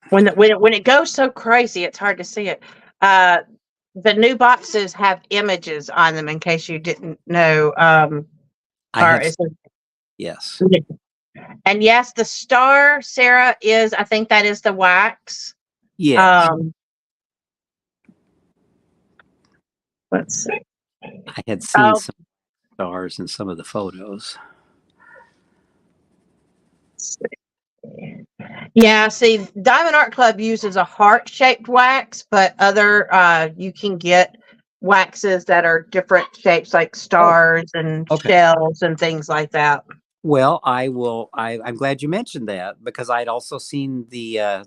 when it goes so crazy, it's hard to see it. The new boxes have images on them in case you didn't know. I Or have, is yes. it, and yes, the star, Sarah, is, I think that is the wax. Yes. Um, let's see. I had seen Oh, some stars in some of the photos. let's see. Yeah, see, Diamond Art Club uses a heart-shaped wax, but you can get waxes that are different shapes, like Oh, stars and okay. shells and things like that. Well, I'm glad you mentioned that because I'd also seen the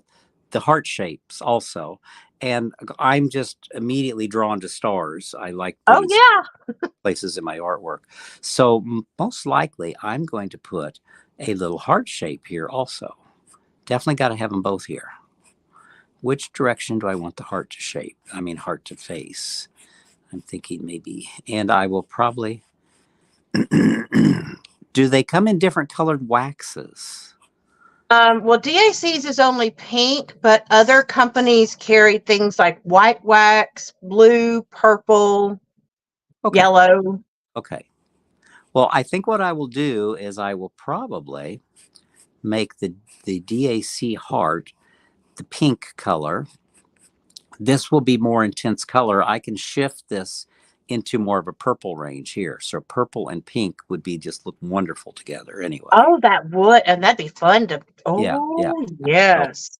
heart shapes also, and I'm just immediately drawn to stars. I like Oh putting yeah. places in my artwork. So most likely I'm going to put a little heart shape here also. Definitely got to have them both here. which direction do I want the heart to shape? I mean, heart to face. I'm thinking maybe, and I will probably, do they come in different colored waxes? Well, DAC's is only pink, but other companies carry things like white wax, blue, purple, Okay. yellow. Okay. Well, I think what I will do is I will probably make the DAC heart the pink color. This will be more intense color. I can shift this into more of a purple range here. So purple and pink would be just look wonderful together anyway. Oh, that would, and that'd be fun to. Yeah, yeah. Oh, So yes.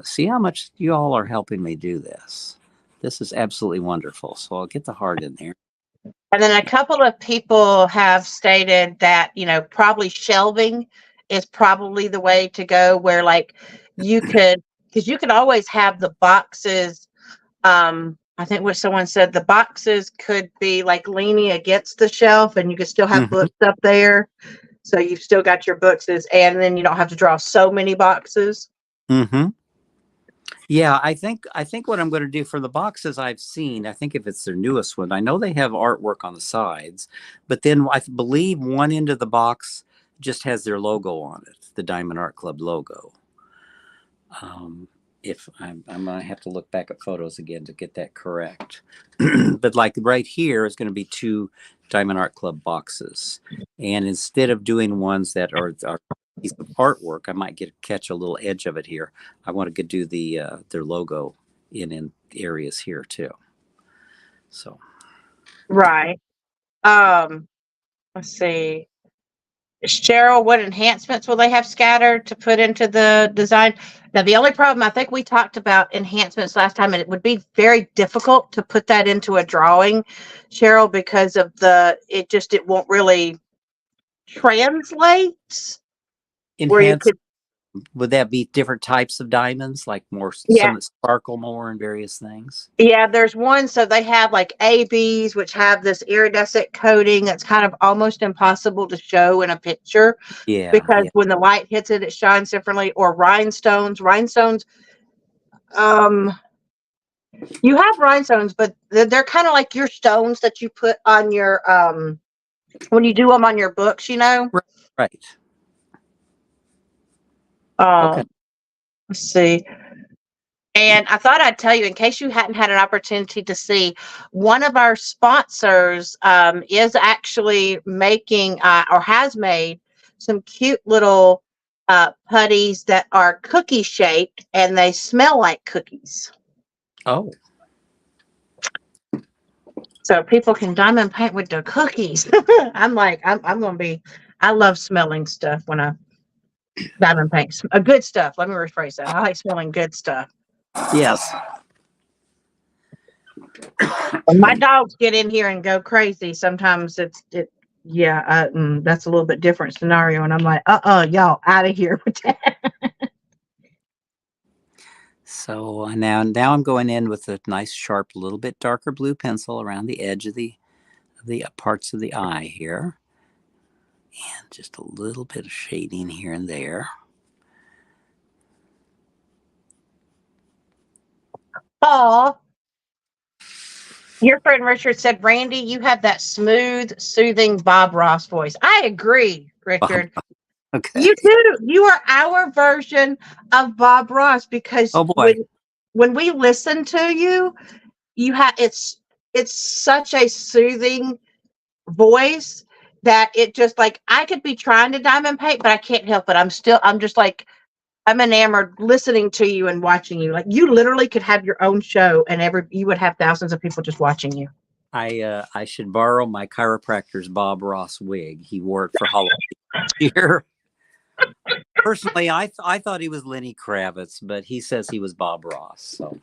see how much you all are helping me do this. This is absolutely wonderful. So I'll get the heart in there. And then a couple of people have stated that, probably shelving is probably the way to go, where like you could, because you could always have the boxes. I think what someone said, the boxes could be like leaning against the shelf and you could still have books up there. So you've still got your books, and then you don't have to draw so many boxes. Mm-hmm. Yeah, I think what I'm going to do for the boxes I've seen, I think if it's their newest one, I know they have artwork on the sides, but then I believe one end of the box just has their logo on it, the Diamond Art Club logo. If I'm going to have to look back at photos again to get that correct. But like right here is going to be 2 Diamond Art Club boxes. And instead of doing ones that are piece of artwork, I might catch a little edge of it here. I want to do their logo in areas here too. So Right. Let's see. Cheryl, what enhancements will they have scattered to put into the design? Now, the only problem, I think we talked about enhancements last time, and it would be very difficult to put that into a drawing, Cheryl, because of it won't really translate where you enhance, could, would that be different types of diamonds, like more yeah. some that sparkle more and various things? Yeah, there's one. So they have like ABs, which have this iridescent coating that's kind of almost impossible to show in a picture Yeah, because yeah. when the light hits it, it shines differently. Or rhinestones. Um, you have rhinestones, but they're kind of like your stones that you put on your when you do them on your books. Right. Okay. Let's see. And I thought I'd tell you, in case you hadn't had an opportunity to see, one of our sponsors is actually making or has made some cute little putties that are cookie shaped and they smell like cookies. Oh. So people can diamond paint with their cookies. I'm going to be, I love smelling stuff when I diamond paint. Good stuff. Let me rephrase that. I like smelling good stuff. Yes. When my dogs get in here and go crazy, sometimes that's a little bit different scenario. And I'm like, y'all out of here with that. So now I'm going in with a nice sharp, little bit darker blue pencil around the edge of the parts of the eye here, and just a little bit of shading here and there. Aw. Your friend Richard said, Randy, you have that smooth, soothing Bob Ross voice. I agree, Richard. Okay. You do. You are our version of Bob Ross because Oh boy. when we listen to you, you have it's such a soothing voice that it just like I could be trying to diamond paint, but I can't help it. I'm just like I'm enamored listening to you and watching you. Like you literally could have your own show and you would have thousands of people just watching you. I should borrow my chiropractor's Bob Ross wig. He wore it for Halloween last year. Personally, I thought he was Lenny Kravitz, but he says he was Bob Ross. So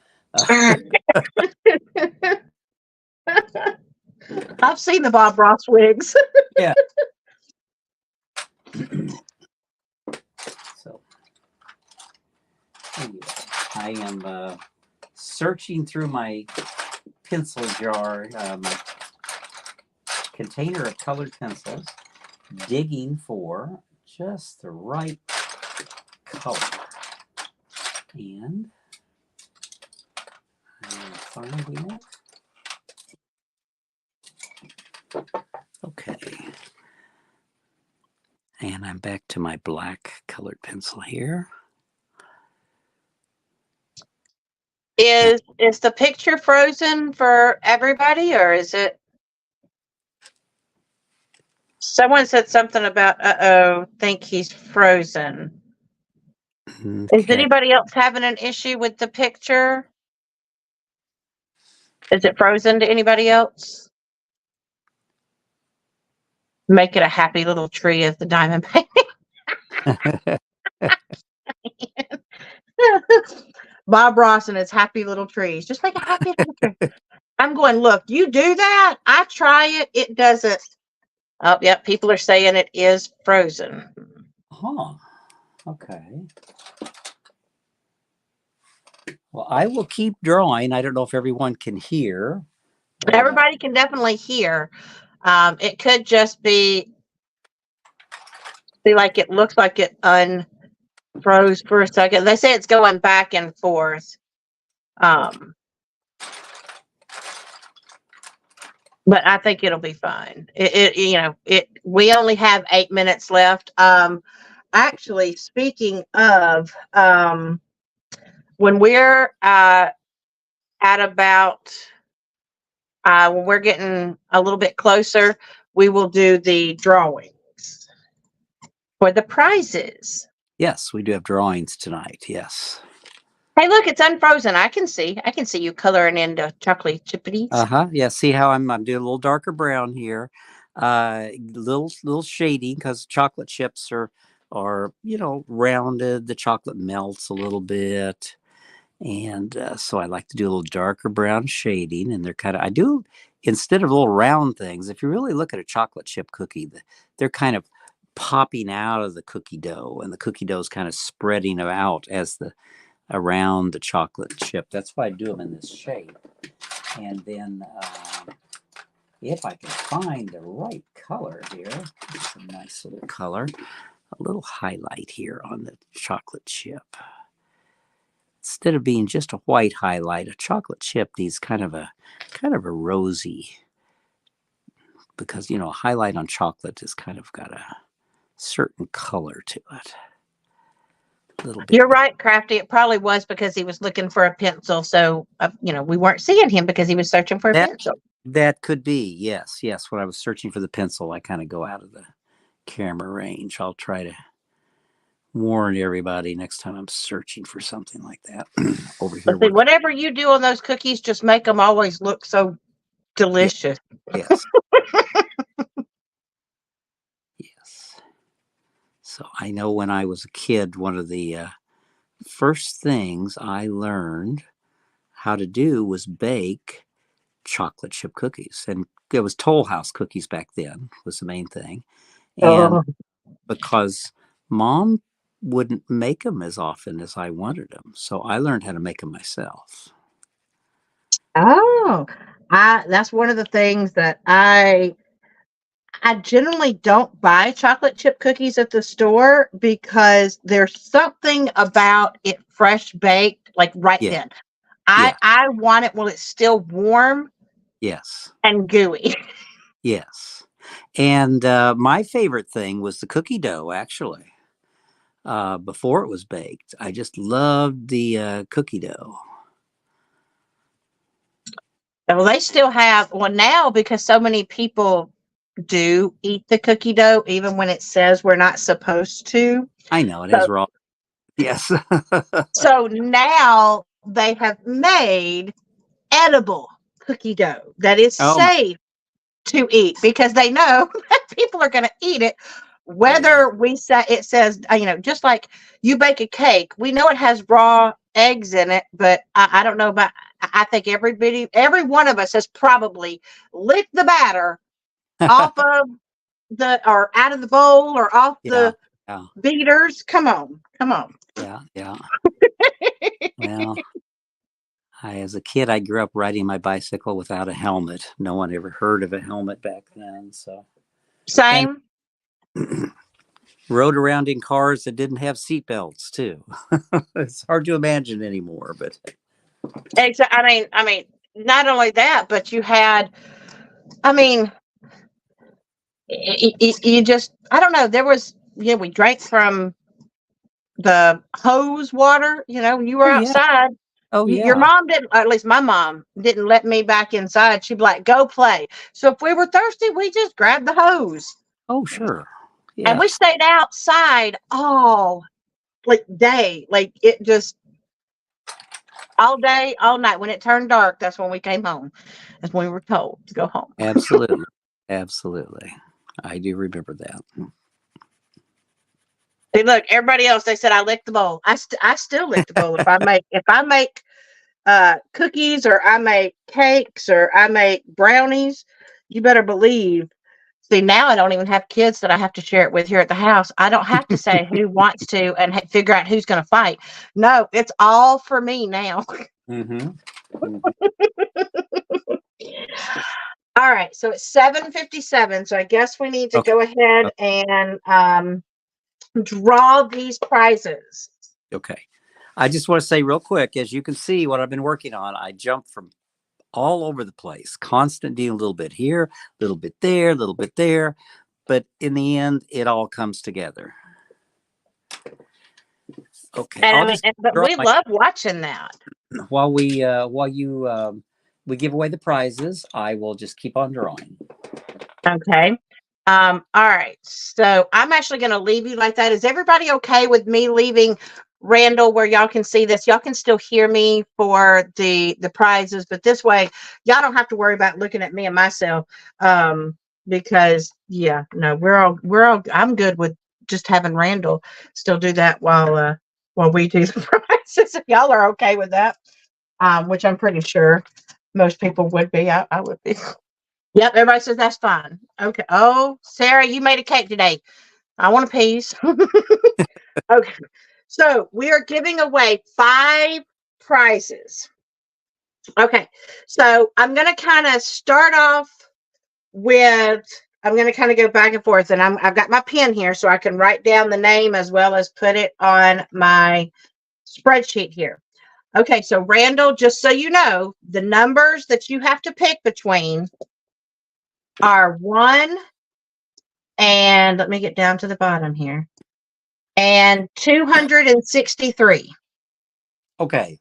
I've seen the Bob Ross wigs. yeah. So anyway, I am searching through my pencil jar, my container of colored pencils, digging for just the right color. And finding it. Okay. And I'm back to my black colored pencil here. Is the picture frozen for everybody, or is it? Someone said something about, think he's frozen. Okay. Is anybody else having an issue with the picture? Is it frozen to anybody else? Make it a happy little tree of the diamond painting. Bob Ross and his happy little trees. Just make a happy little tree. I'm going, look, you do that. I try it. It doesn't. Oh, yep. People are saying it is frozen. Huh. Okay. Well, I will keep drawing. I don't know if everyone can hear. But, everybody can definitely hear. It could just be like it looks like it unfroze for a second. They say it's going back and forth. But I think it'll be fine. We only have 8 minutes left. Actually, speaking of, when we're at about, when we're getting a little bit closer, we will do the drawings for the prizes. yes, we do have drawings tonight. Yes. Hey, look, it's unfrozen. I can see you coloring into chocolate chippities. Yeah. See how I'm doing a little darker brown here. Little shady because chocolate chips are rounded. The chocolate melts a little bit. And so I like to do a little darker brown shading. And they're I do, instead of little round things, if you really look at a chocolate chip cookie, they're kind of popping out of the cookie dough. And the cookie dough is kind of spreading out around the chocolate chip. That's why I do them in this shape. And then if I can find the right color here, it's a nice little color, a little highlight here on the chocolate chip. Instead of being just a white highlight, a chocolate chip needs kind of a rosy, because a highlight on chocolate has kind of got a certain color to it. A little bit. You're right, Crafty. It probably was because he was looking for a pencil. So, we weren't seeing him because he was searching for a pencil. That could be. Yes. When I was searching for the pencil, I kind of go out of the camera range. I'll try to warn everybody next time I'm searching for something like that. Over here. Whatever you do on those cookies, just make them always look so delicious. Yes. Yes. So I know when I was a kid, one of the first things I learned how to do was bake chocolate chip cookies. And it was Toll House cookies back then was the main thing. And because Mom wouldn't make them as often as I wanted them, so I learned how to make them myself. Oh, that's one of the things that I generally don't buy chocolate chip cookies at the store because there's something about it fresh baked, like right then. I want it while it's still warm. Yes. And gooey. Yes. And my favorite thing was the cookie dough, actually. Before it was baked, I just loved the cookie dough. Well, they still have now, because so many people do eat the cookie dough, even when it says we're not supposed to. I know it is wrong. Yes. So now they have made edible cookie dough that is safe to eat, because they know that people are going to eat it, whether we say it says, just like you bake a cake, we know it has raw eggs in it, but I don't know about, I think every one of us has probably licked the batter off of or out of the bowl or off the beaters. Come on. Yeah. Well, as a kid, I grew up riding my bicycle without a helmet. No one ever heard of a helmet back then. So same. And rode around in cars that didn't have seatbelts too. It's hard to imagine anymore, but Exactly. I mean, not only that, but you had, I mean, you just, I don't know. There was, yeah, we drank from the hose water, when you were Oh yeah. outside. Oh Your yeah. mom didn't, or at least my mom didn't let me back inside. She'd be like, go play. So if we were thirsty, we just grabbed the hose Oh sure. and Yeah. we stayed outside all like day. Like it just all day, all night. When it turned dark, that's when we came home. That's when we were told to go home. Absolutely. Absolutely. I do remember that. See, look, everybody else, they said I licked the bowl. I still lick the bowl. If I make cookies, or I make cakes, or I make brownies, you better believe. See, now I don't even have kids that I have to share it with here at the house. I don't have to say who wants to and figure out who's going to fight. No, it's all for me now. Mm-hmm. All right, so it's 7:57. So I guess we need to Okay. go ahead and draw these prizes. Okay. I just want to say real quick, as you can see, what I've been working on, I jumped from all over the place, constant deal, a little bit here, a little bit there, a little bit there. But in the end, it all comes together. Okay. And I'll I mean, just but draw we my love watching that. while you we give away the prizes. I will just keep on drawing. Okay. All right. So I'm actually going to leave you like that. Is everybody okay with me leaving Randall where y'all can see this? Y'all can still hear me for the prizes, but this way y'all don't have to worry about looking at me and myself. Because yeah, no, I'm good with just having Randall still do that while we do the prizes. If y'all are okay with that, which I'm pretty sure most people would be. I would be. Yep, everybody says that's fine. Okay. Oh, Sarah, you made a cake today. I want a piece. Okay. So we are giving away 5 prizes. Okay. So I'm going to kind of start off with, I'm going to kind of go back and forth, and I've got my pen here so I can write down the name as well as put it on my spreadsheet here. Okay. So Randall, just so you know, the numbers that you have to pick between are 1, and let me get down to the bottom here, and 263. Okay.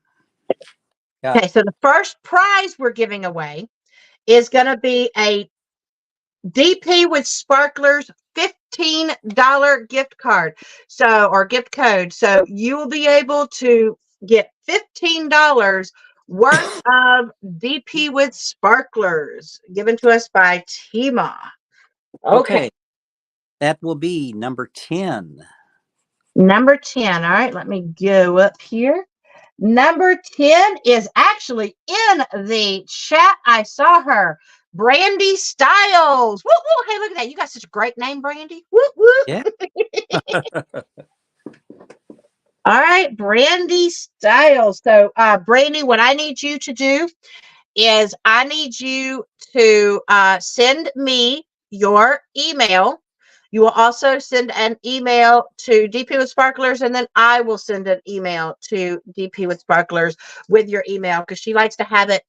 Got Okay, it. so the first prize we're giving away is going to be a DP with Sparklers $15 gift card. So, or gift code. So you will be able to get $15 worth of DP with Sparklers given to us by Tima. Okay. Okay. That will be number 10. Number 10. All right, let me go up here. Number 10 is actually in the chat. I saw her. Brandy Styles. Woo, woo. Hey, look at that. You got such a great name, Brandy. Woo, woo. Yeah. All right, Brandy Styles. So, Brandy, what I need you to do is I need you to send me your email. You will also send an email to DP with Sparklers, and then I will send an email to DP with Sparklers with your email because she likes to have it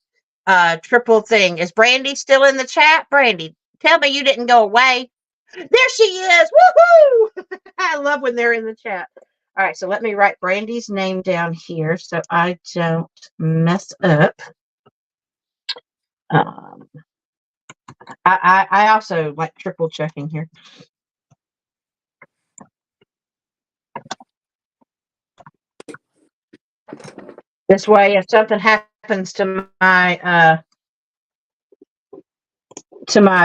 triple thing. Is Brandy still in the chat? Brandy, tell me you didn't go away. There she is. Woohoo! I love when they're in the chat. All right, so let me write Brandy's name down here so I don't mess up. Um, I also like triple checking here. This way, if something happens to my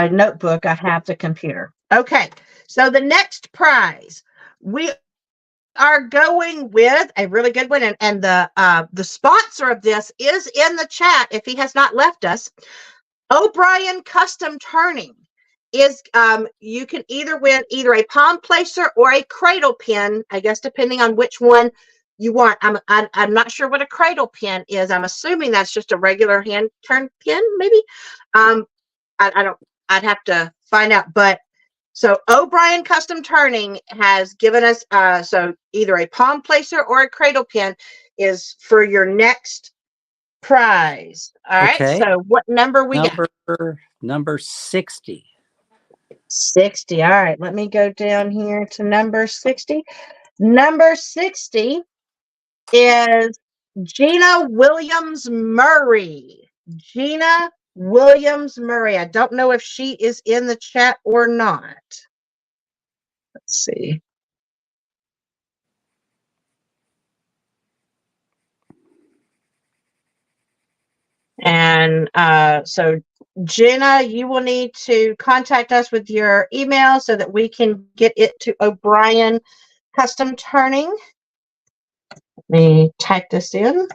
notebook, I have the computer. Okay, so the next prize we are going with a really good one, and the sponsor of this is in the chat. If he has not left us, O'Brien Custom Turning is you can either win either a palm placer or a cradle pin, I guess, depending on which one you want. I'm not sure what a cradle pin is. I'm assuming that's just a regular hand turn pin, maybe. I don't. I'd have to find out. But so O'Brien Custom Turning has given us so either a palm placer or a cradle pin is for your next prize. All right. Okay. So what number we got? Number 60. 60. All right. Let me go down here to number 60. Number 60 is Gina Williams Murray. Gina Williams Murray. I don't know if she is in the chat or not. Let's see. And so, Jenna, you will need to contact us with your email so that we can get it to O'Brien Custom Turning. Let me type this in.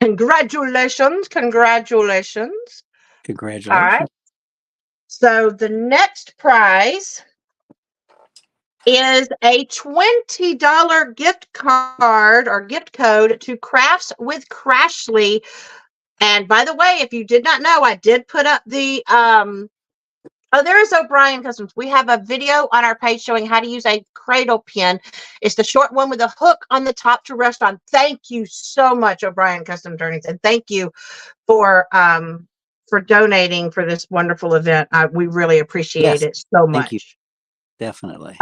Congratulations. Congratulations. Congratulations. All right. So the next prize is a $20 gift card or gift code to Crafts with Crashly. And by the way, if you did not know, I did put up the oh, there is O'Brien Customs. We have a video on our page showing how to use a cradle pin. It's the short one with a hook on the top to rest on. Thank you so much, O'Brien Custom Turnings, and thank you for donating for this wonderful event. We really appreciate it so much. Thank you. Definitely.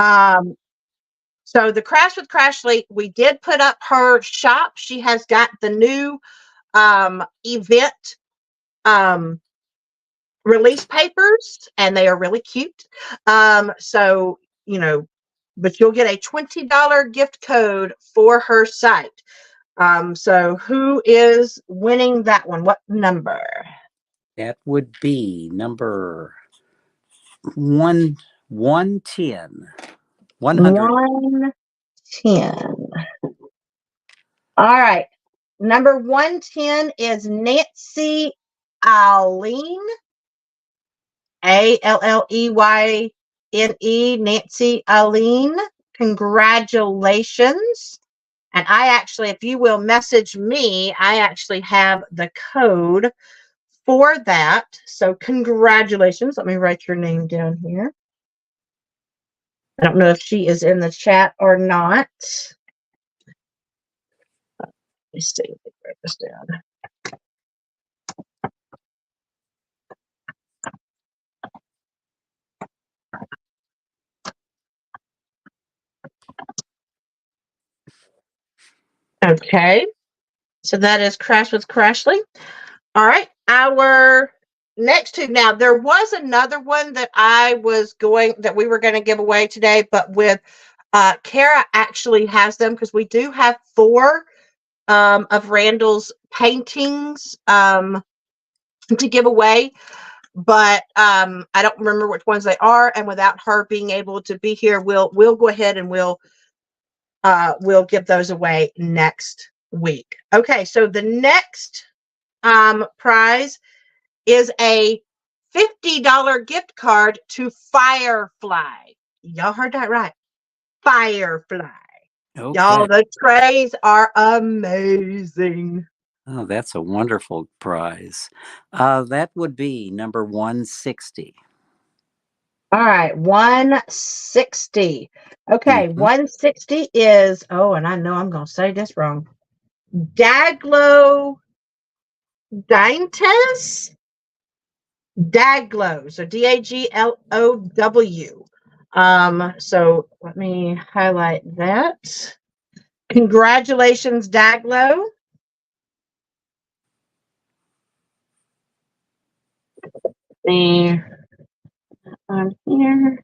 So the Crafts with Crashly, we did put up her shop. She has got the new event release papers, and they are really cute. So, you know, but you'll get a $20 gift code for her site. So who is winning that one? What number? That would be number 110. 110. All right. Number 110 is Nancy Alline. Alleyne, Nancy Alline. Congratulations. And I actually, if you will message me, I actually have the code for that. So congratulations. Let me write your name down here. I don't know if she is in the chat or not. Let me see. Let me write this down. Okay. So that is Crash with Crashly. All right. Our next two. Now, there was another one that we were going to give away today, but with Kara actually has them because we do have 4 of Randall's paintings to give away. But I don't remember which ones they are. And without her being able to be here, we'll go ahead and we'll give those away next week. Okay, so the next prize is a $50 gift card to Firefly. Y'all heard that right. Firefly. Okay. Y'all, the trays are amazing. Oh, that's a wonderful prize. That would be number 160. All right, 160. Okay, 160 is, oh, and I know I'm going to say this wrong. Daglow Daintes? Daglow, so Daglow. So let me highlight that. Congratulations, Daglow. See on here.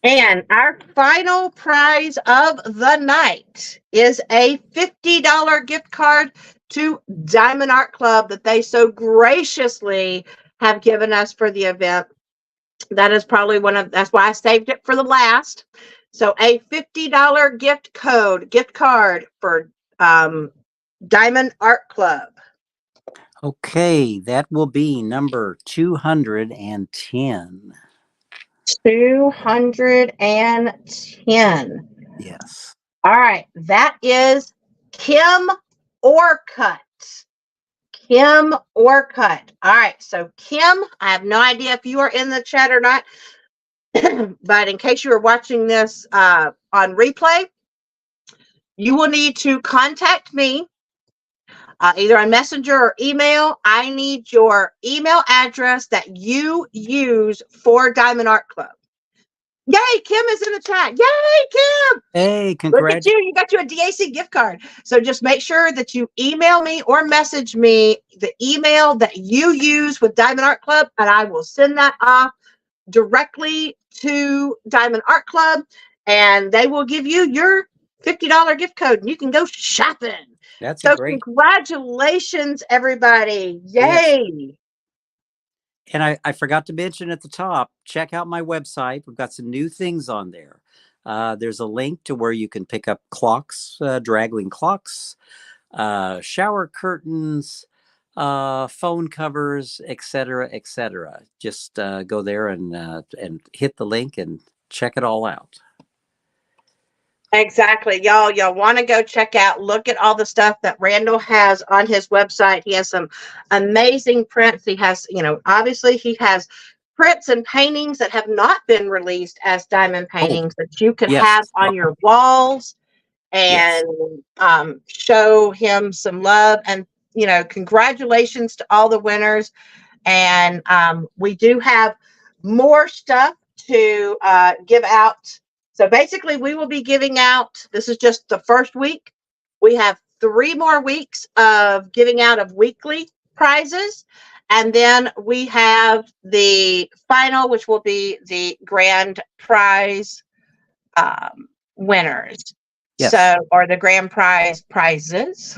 And our final prize of the night is a $50 gift card to Diamond Art Club that they so graciously have given us for the event. That is probably that's why I saved it for the last. So a $50 gift card for Diamond Art Club. Okay, that will be number 210. 210. Yes. All right, that is Kim Orcutt. Kim Orcutt. All right. So Kim, I have no idea if you are in the chat or not, but in case you are watching this on replay, you will need to contact me either on Messenger or email. I need your email address that you use for Diamond Art Club. Yay, Kim is in the chat. Yay, Kim. Hey, Look at you. You got you a DAC gift card. So just make sure that you email me or message me the email that you use with Diamond Art Club, and I will send that off directly to Diamond Art Club, and they will give you your $50 gift code, and you can go shopping. That's So great. congratulations, everybody. Yay. Yes. And I forgot to mention at the top, check out my website. We've got some new things on there. There's a link to where you can pick up clocks, Dragling clocks, shower curtains, phone covers, etc., etc. Just go there and hit the link and check it all out. Exactly. Y'all want to go check out, look at all the stuff that Randall has on his website. He has some amazing prints. He has, obviously he has prints and paintings that have not been released as diamond paintings that you can have on your walls and show him some love. And, congratulations to all the winners. And we do have more stuff to give out. So basically, we will be giving out, this is just the first week. We have 3 more weeks of giving out of weekly prizes. And then we have the final, which will be the grand prize winners. Yes. So, or the grand prize prizes.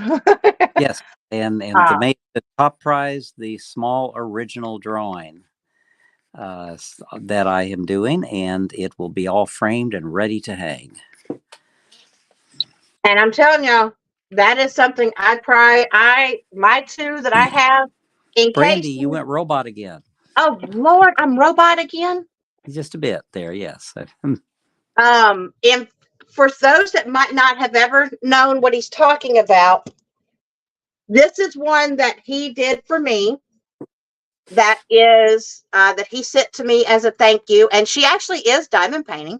Yes. And the top prize, the small original drawing that I am doing, and it will be all framed and ready to hang. And I'm telling y'all, that is something my 2 that I have in Brandy, case you went robot again. Oh Lord, I'm robot again. Just a bit there, yes. And for those that might not have ever known what he's talking about, this is one that he did for me. That is that he sent to me as a thank you, and she actually is diamond painting,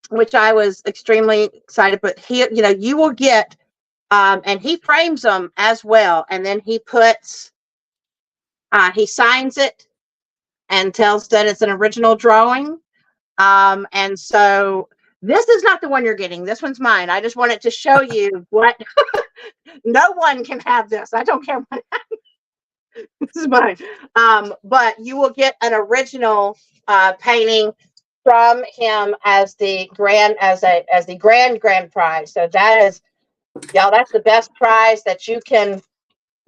which I was extremely excited. But he, you will get, and he frames them as well, and then he puts, he signs it and tells that it's an original drawing. And so this is not the one you're getting. This one's mine. I just wanted to show you what. No one can have this. I don't care what. This is mine. But you will get an original painting from him as the grand prize. So that is, y'all, that's the best prize that you can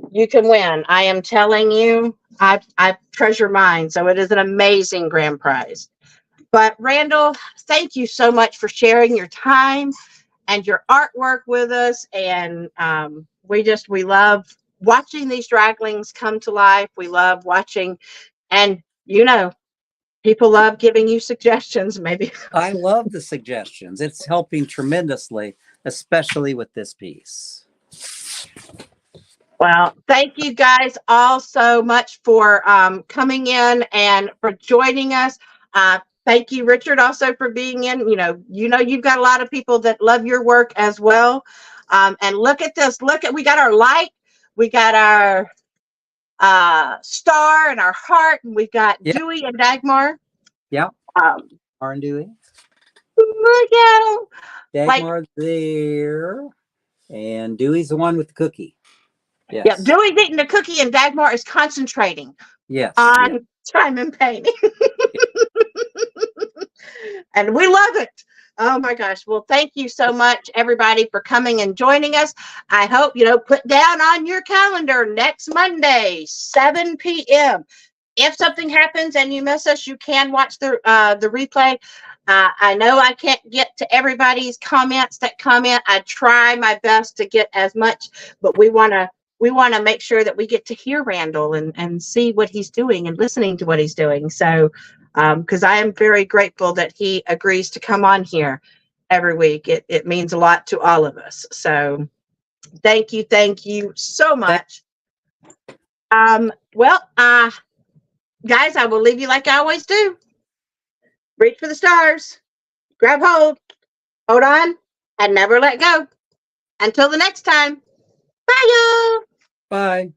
win. I am telling you, I treasure mine. So it is an amazing grand prize. But Randall, thank you so much for sharing your time and your artwork with us. And we love watching these draglings come to life. We love watching, and people love giving you suggestions. Maybe I love the suggestions. It's helping tremendously, especially with this piece. Well, thank you guys all so much for coming in and for joining us. Thank you, Richard, also for being in. You've got a lot of people that love your work as well. And look at this. We got our light. We got our star and our heart. And we've got Dewey and Dagmar. Yeah. And Dewey. Look at them. Dagmar's there. And Dewey's the one with the cookie. Yes. Yeah, Dewey's eating the cookie and Dagmar is concentrating on diamond painting. And we love it. Oh my gosh. Well, thank you so much, everybody, for coming and joining us. I hope, put down on your calendar next Monday, 7 p.m. If something happens and you miss us, you can watch the replay. I know I can't get to everybody's comments that comment. I try my best to get as much, but we want to make sure that we get to hear Randall and see what he's doing and listening to what he's doing. So, because I am very grateful that he agrees to come on here every week. It means a lot to all of us. So Thank you so much. Well, guys, I will leave you like I always do. Reach for the stars, grab hold, hold on, and never let go. Until the next time. Bye, y'all. Bye.